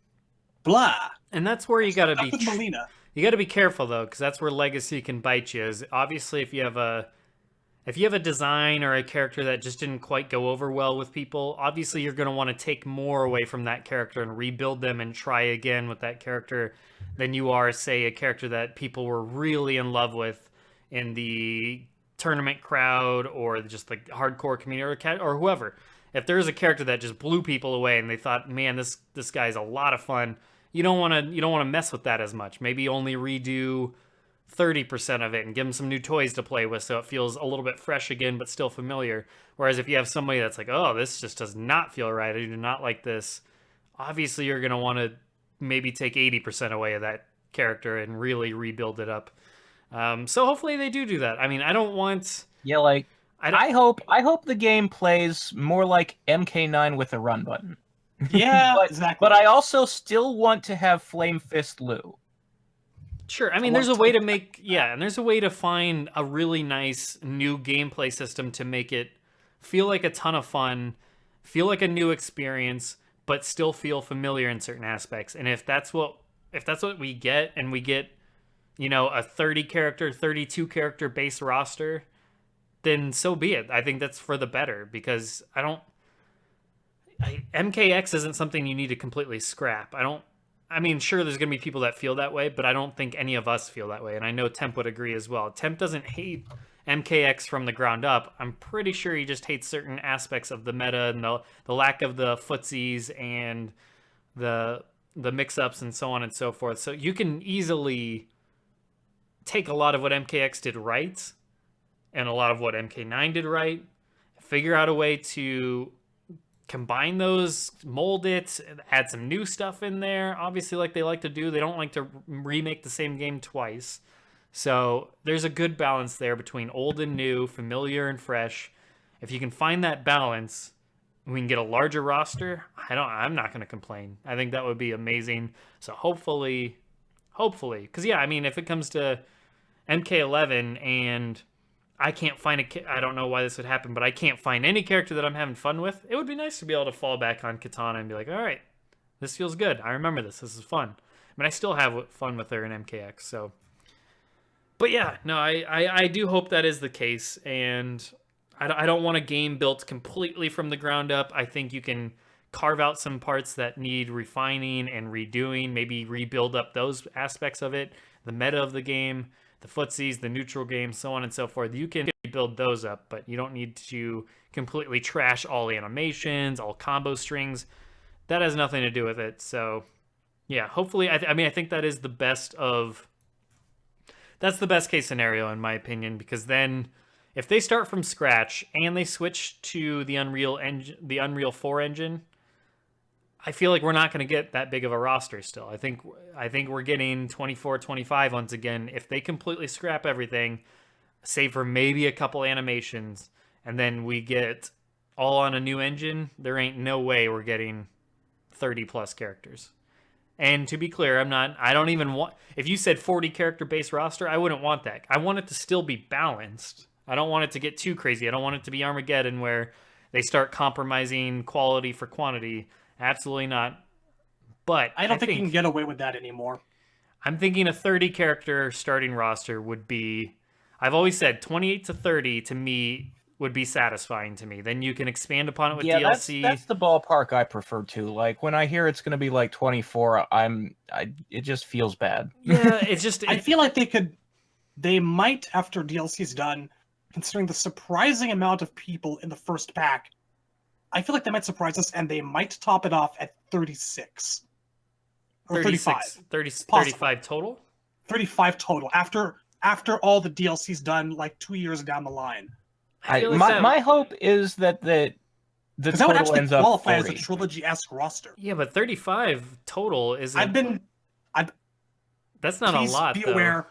blah. And that's where you gotta be. Melina. You gotta be careful though, because that's where legacy can bite you. Is obviously if you have a design or a character that just didn't quite go over well with people, obviously you're going to want to take more away from that character and rebuild them and try again with that character than you are, say, a character that people were really in love with in the tournament crowd or just the hardcore community or whoever, if there's a character that just blew people away and they thought, man, this guy's a lot of fun, you don't want to mess with that as much. Maybe only redo 30% of it and give them some new toys to play with so it feels a little bit fresh again but still familiar. Whereas if you have somebody that's like, oh, this just does not feel right, I do not like this, obviously you're going to want to maybe take 80% away of that character and really rebuild it up. So hopefully they do that. I mean, I don't want... Yeah, like, I hope the game plays more like MK9 with a run button. Yeah, exactly. But I also still want to have Flame Fist Lou. Sure, I mean, there's a way to make... Yeah, and there's a way to find a really nice new gameplay system to make it feel like a ton of fun, feel like a new experience, but still feel familiar in certain aspects. And if that's what we get, and we get, you know, a 30 character, 32 character base roster, then so be it. I think that's for the better, because MKX isn't something you need to completely scrap. I mean, sure, there's going to be people that feel that way, but I don't think any of us feel that way. And I know Temp would agree as well. Temp doesn't hate MKX from the ground up. I'm pretty sure he just hates certain aspects of the meta and the lack of the footsies and the mix-ups and so on and so forth. So you can easily take a lot of what MKX did right and a lot of what MK9 did right, figure out a way to combine those, mold it, add some new stuff in there. Obviously, like they like to do, they don't like to remake the same game twice. So there's a good balance there between old and new, familiar and fresh. If you can find that balance, we can get a larger roster. I'm not going to complain. I think that would be amazing. So hopefully, because yeah, I mean, if it comes to MK11 and I can't find I don't know why this would happen, but I can't find any character that I'm having fun with, it would be nice to be able to fall back on Katana and be like, all right, this feels good. I remember this. This is fun. I mean, I still have fun with her in MKX, so. But yeah, no, I do hope that is the case, and I don't want a game built completely from the ground up. I think you can carve out some parts that need refining and redoing, maybe rebuild up those aspects of it, the meta of the game, the footsies, the neutral game, so on and so forth. You can build those up, but you don't need to completely trash all animations, all combo strings. That has nothing to do with it. So, yeah, hopefully, I think that is the best of... That's the best case scenario, in my opinion, because then if they start from scratch and they switch to the Unreal 4 engine, I feel like we're not going to get that big of a roster still. I think we're getting 24, 25 once again. If they completely scrap everything, save for maybe a couple animations, and then we get all on a new engine, there ain't no way we're getting 30 plus characters. And to be clear, I don't even want, if you said 40 character base roster, I wouldn't want that. I want it to still be balanced. I don't want it to get too crazy. I don't want it to be Armageddon where they start compromising quality for quantity. Absolutely not. But I don't think you can get away with that anymore. I'm thinking a 30 character starting roster would be, I've always said 28 to 30 to me would be satisfying to me. Then you can expand upon it with DLC. That's the ballpark I prefer too. Like when I hear it's going to be like 24, it just feels bad. Yeah, it's just I feel like they might after DLC's done, considering the surprising amount of people in the first pack. I feel like they might surprise us, and they might top it off at 36 or 35. 35 total. 35 total after all the DLC's done, like 2 years down the line. My hope is that the total that would actually ends up qualify 40. as a trilogy-esque roster. Yeah, but 35 total isn't. That's not a lot. Please be aware,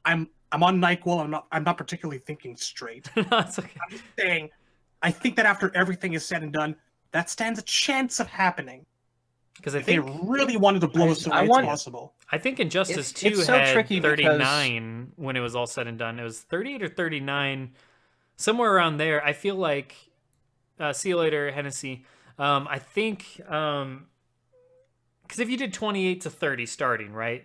I'm on NyQuil. I'm not particularly thinking straight. No, it's okay. I'm just saying, I think that after everything is said and done, that stands a chance of happening. Because I they think really wanted to blow us away as possible. I think Injustice 2 it's so had tricky 39 when it was all said and done. It was 38 or 39, somewhere around there. I feel like, see you later, Hennessy. I think, because if you did 28 to 30 starting, right?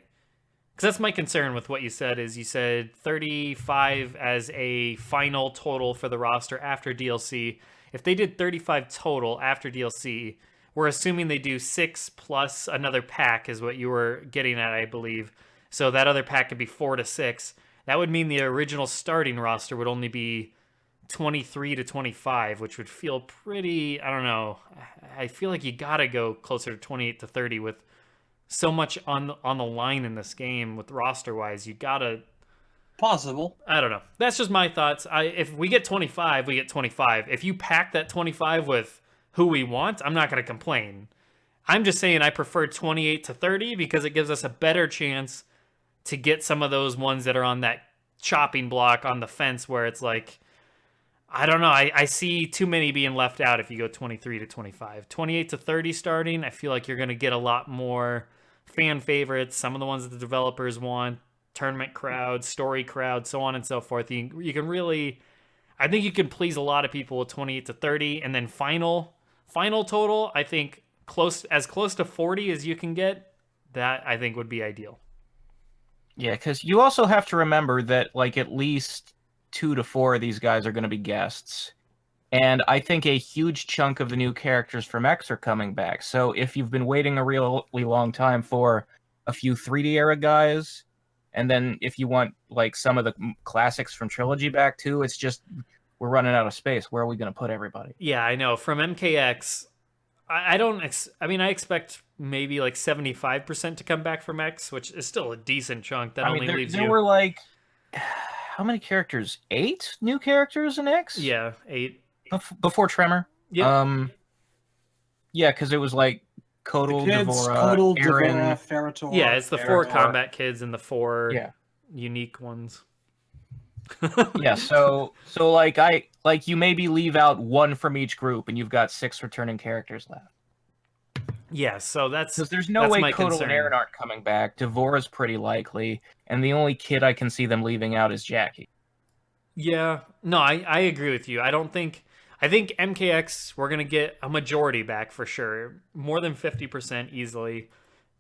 Because that's my concern with what you said, is you said 35 as a final total for the roster after DLC. If they did 35 total after DLC, we're assuming they do 6 plus another pack is what you were getting at, I believe. So that other pack could be 4 to 6. that would mean the original starting roster would only be 23 to 25, which would feel pretty, I don't know. I feel like you got to go closer to 28 to 30 with so much on the line in this game with roster wise. You got to, Possible. I don't know. That's just my thoughts. If we get 25, we get 25. If you pack that 25 with who we want, I'm not going to complain. I'm just saying I prefer 28 to 30 because it gives us a better chance to get some of those ones that are on that chopping block on the fence where it's like, I don't know. I see too many being left out if you go 23 to 25. 28 to 30 starting, I feel like you're going to get a lot more fan favorites, some of the ones that the developers want, tournament crowd, story crowd, so on and so forth. You can really, I think you can please a lot of people with 28 to 30, and then final total, I think close to 40 as you can get. That I think would be ideal. Yeah, because you also have to remember that like at least 2 to 4 of these guys are going to be guests. And I think a huge chunk of the new characters from X are coming back. So if you've been waiting a really long time for a few 3D era guys, and then if you want like some of the classics from Trilogy back too, it's just we're running out of space. Where are we going to put everybody? Yeah, I know. From MKX, I expect maybe like 75% to come back from X, which is still a decent chunk. That only leaves there you. were like how many characters? 8 new characters in X? Yeah, 8. Before Tremor. Yeah. Yeah, because it was like Kotal, The kids, Devora, Kotal, Aaron. Devora, Ferritor. Yeah, it's the 4 Ferritor. combat kids and the 4 Yeah. unique ones. Yeah, so you maybe leave out 1 from each group, and you've got 6 returning characters left. Yeah, so that's Because there's no that's way my Kotal concern. and Aaron aren't coming back. Devora's pretty likely, and the only kid I can see them leaving out is Jackie. Yeah, no, I agree with you. I think MKX we're gonna get a majority back for sure, more than 50% easily,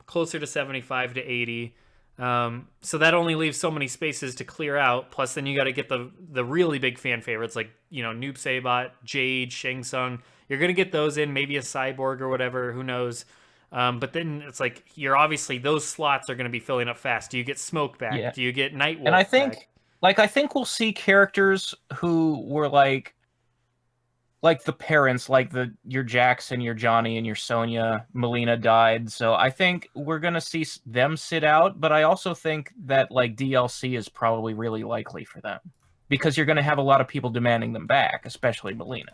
closer to 75 to 80. So that only leaves so many spaces to clear out. Plus, then you got to get the really big fan favorites like Noob Saibot, Jade, Shang Tsung. You're gonna get those in, maybe a Cyborg or whatever. Who knows? But then it's like you're obviously those slots are gonna be filling up fast. Do you get Smoke back? Yeah. Do you get Nightwolf? And I think, back? I think we'll see characters who were like the parents, like your Jackson, your Johnny, and your Sonya. Melina died, so I think we're gonna see them sit out. But I also think that like DLC is probably really likely for them because you're gonna have a lot of people demanding them back, especially Melina.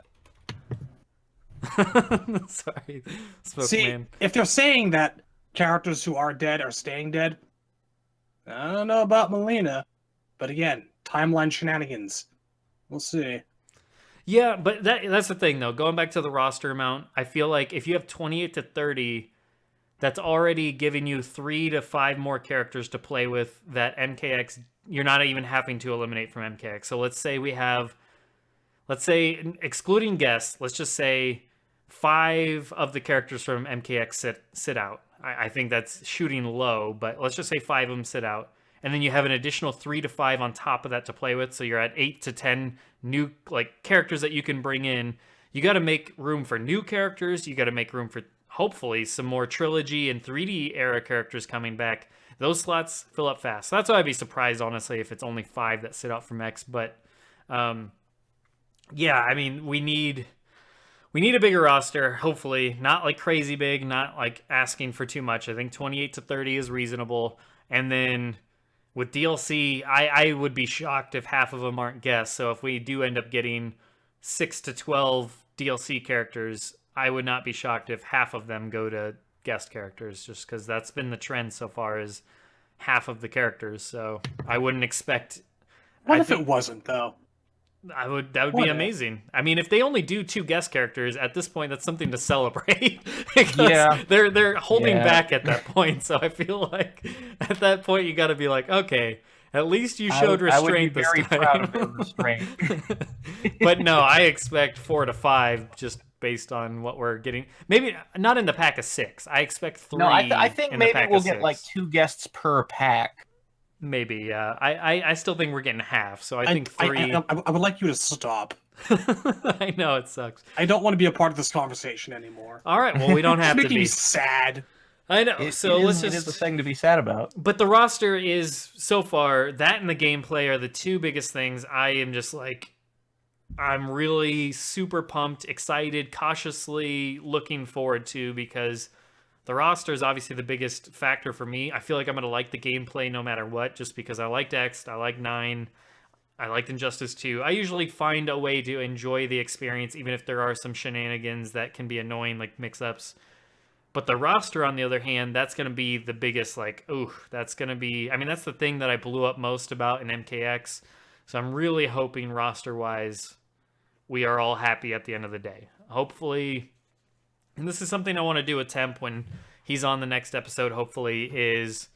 Sorry, Smoke See, Man. if they're saying that characters who are dead are staying dead, I don't know about Melina. But again, timeline shenanigans. We'll see. Yeah, but that's the thing though. Going back to the roster amount, I feel like if you have 28 to 30, that's already giving you 3 to 5 more characters to play with that MKX you're not even having to eliminate from MKX. So let's say excluding guests, let's just say 5 of the characters from MKX sit out. I think that's shooting low, but let's just say 5 of them sit out. And then you have an additional 3 to 5 on top of that to play with. So you're at 8 to 10 new characters that you can bring in. You got to make room for new characters. You got to make room for hopefully some more trilogy and 3D era characters coming back. Those slots fill up fast. So that's why I'd be surprised, honestly, if it's only 5 that sit out from X. But yeah, I mean, we need a bigger roster. Hopefully, not like crazy big, not like asking for too much. I think 28 to 30 is reasonable, and then with DLC, I would be shocked if half of them aren't guests. So if we do end up getting 6 to 12 DLC characters, I would not be shocked if half of them go to guest characters, just because that's been the trend so far is half of the characters. So I wouldn't expect. What if it wasn't though? That would be amazing. I mean, if they only do 2 guest characters at this point, that's something to celebrate. Because Yeah. they're holding Yeah. back at that point. So I feel like at that point you got to be like, okay, at least you showed restraint this time. I would be very proud of their restraint. But no, I expect 4 to 5 just based on what we're getting. Maybe not in the pack of 6. I expect 3. No, I think in the maybe pack we'll of get 6. like 2 guests per pack. Maybe, yeah. I still think we're getting half. So I think 3. I would like you to stop. I know it sucks. I don't want to be a part of this conversation anymore. All right, well, we don't have It's to making be. me sad. I know. So let's It is a just. thing to be sad about. But the roster is so far that and the gameplay are the two biggest things. I am just like, I'm really super pumped, excited, cautiously looking forward to, because the roster is obviously the biggest factor for me. I feel like I'm going to like the gameplay no matter what, just because I liked X, I like 9, I liked Injustice 2. I usually find a way to enjoy the experience, even if there are some shenanigans that can be annoying, like mix-ups. But the roster, on the other hand, that's going to be the biggest, like, ooh, that's going to be, I mean, that's the thing that I blew up most about in MKX. So I'm really hoping roster-wise, we are all happy at the end of the day. Hopefully, and this is something I want to do with Temp when he's on the next episode, hopefully, is,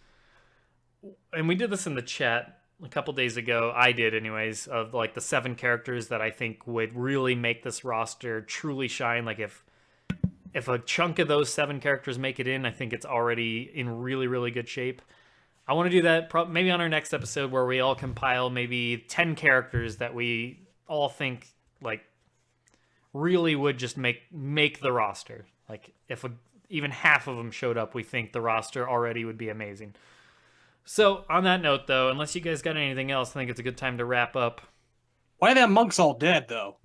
and we did this in the chat a couple days ago, I did anyways, of like the 7 characters that I think would really make this roster truly shine. Like if a chunk of those 7 characters make it in, I think it's already in really, really good shape. I want to do that maybe on our next episode, where we all compile maybe 10 characters that we all think like really would just make the roster. Like if even half of them showed up, we think the roster already would be amazing. So on that note, though, unless you guys got anything else, I think it's a good time to wrap up. Why are them monks all dead, though?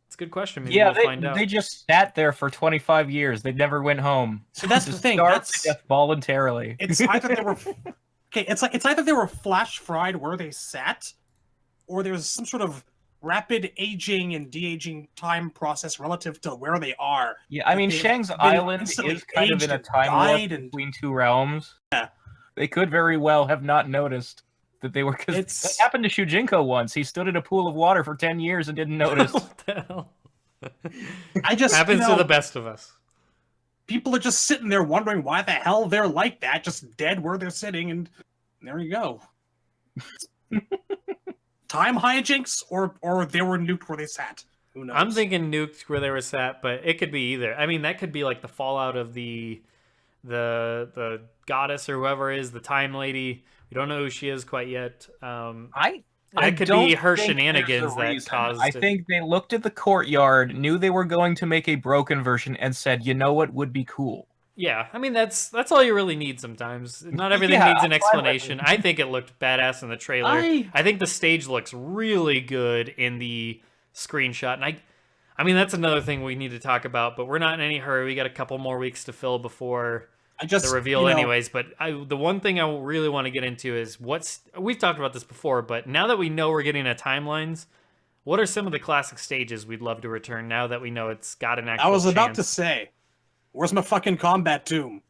It's a good question. Maybe Yeah, we'll find out. they just sat there for 25 years. They never went home. So that's the thing. Starved to death voluntarily. It's either they were it's either they were flash fried where they sat, or there's some sort of rapid aging and de-aging time process relative to where they are. Yeah, I mean, They've Shang's been Island instantly is kind of aged in a and time died warp and- between 2 realms. Yeah. They could very well have not noticed that they were, because It's- that happened to Shujinko once. He stood in a pool of water for 10 years and didn't notice. What the hell? I just Happens to the best of us. people are just sitting there wondering why the hell they're like that, just dead where they're sitting, and there you go. Time hijinks, or they were nuked where they sat. Who knows? I'm thinking nuked where they were sat, but it could be either. I mean, that could be like the fallout of the goddess or whoever is the time lady. We don't know who she is quite yet. That could don't be her think shenanigans there's a that reason. caused I it. think they looked at the courtyard, knew they were going to make a broken version, and said, "You know what would be cool?" Yeah, I mean that's all you really need sometimes. Not everything Yeah, needs an I'm fine with explanation. I think it looked badass in the trailer. I think the stage looks really good in the screenshot, and I mean that's another thing we need to talk about. But we're not in any hurry. We got a couple more weeks to fill before the reveal, anyways. But the one thing I really want to get into is we've talked about this before, but now that we know we're getting a timelines, what are some of the classic stages we'd love to return now that we know it's got an actual I was about to chance? say, where's my fucking combat tomb?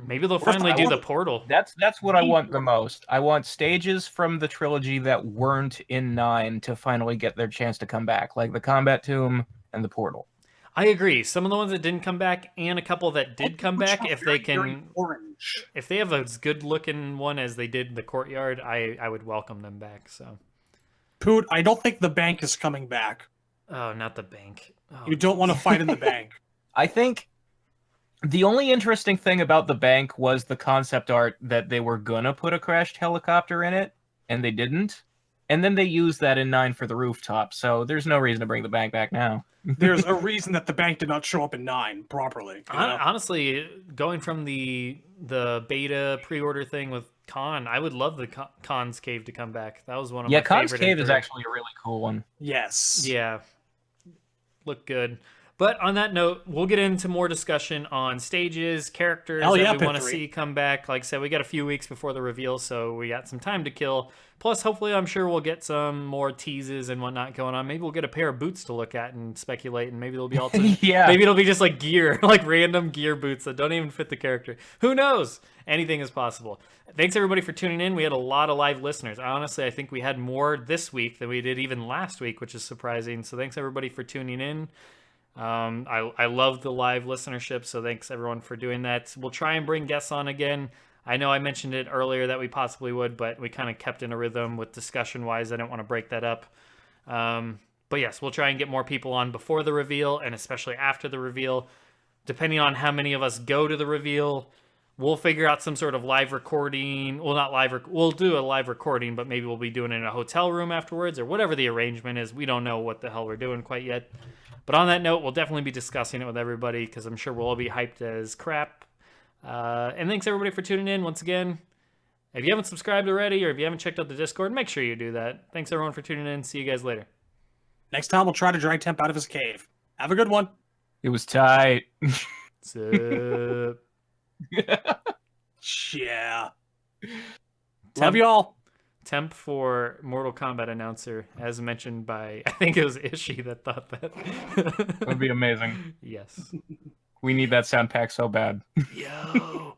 Maybe they'll finally do the portal. That's what I want the most. I want stages from the trilogy that weren't in 9 to finally get their chance to come back, like the Combat Tomb and the Portal. I agree. Some of the ones that didn't come back, and a couple that did come back, if they Very can, orange. if they have as good looking one as they did in the courtyard, I would welcome them back. So, Poot, I don't think the bank is coming back. oh, not the bank. Oh, You don't want to fight in the bank. I think the only interesting thing about the bank was the concept art that they were gonna put a crashed helicopter in it, and they didn't. And then they used that in 9 for the rooftop, so there's no reason to bring the bank back now. There's a reason that the bank did not show up in 9 properly. You know? honestly, going from the beta pre-order thing with Khan, I would love the Khan's Cave to come back. That was one of my Khan's favorite. Cave is actually a really cool one. Yes. Yeah, look good. But on that note, we'll get into more discussion on stages, characters Hell yeah, that we want to Pip 3. see come back. Like I said, we got a few weeks before the reveal, so we got some time to kill. Plus, hopefully, I'm sure we'll get some more teases and whatnot going on. Maybe we'll get a pair of boots to look at and speculate, and maybe they'll be all Yeah. maybe it'll be just like gear, like random gear boots that don't even fit the character. Who knows? Anything is possible. Thanks everybody for tuning in. We had a lot of live listeners. Honestly, I think we had more this week than we did even last week, which is surprising. So thanks everybody for tuning in. I love the live listenership, so thanks everyone for doing that. We'll try and bring guests on again. I know I mentioned it earlier that we possibly would, but we kind of kept in a rhythm with discussion-wise. I didn't want to break that up. But yes, we'll try and get more people on before the reveal, and especially after the reveal. Depending on how many of us go to the reveal, we'll figure out some sort of live recording. Well, not live. We'll do a live recording, but maybe we'll be doing it in a hotel room afterwards, or whatever the arrangement is. We don't know what the hell we're doing quite yet. But on that note, we'll definitely be discussing it with everybody because I'm sure we'll all be hyped as crap. And thanks everybody for tuning in once again. If you haven't subscribed already, or if you haven't checked out the Discord, make sure you do that. Thanks everyone for tuning in. See you guys later. Next time we'll try to drag Temp out of his cave. Have a good one. It was tight. Sup. Yeah. Love you all. Temp for Mortal Kombat announcer, as mentioned by, I think it was Ishii that thought that. That would be amazing. Yes. We need that sound pack so bad. Yo.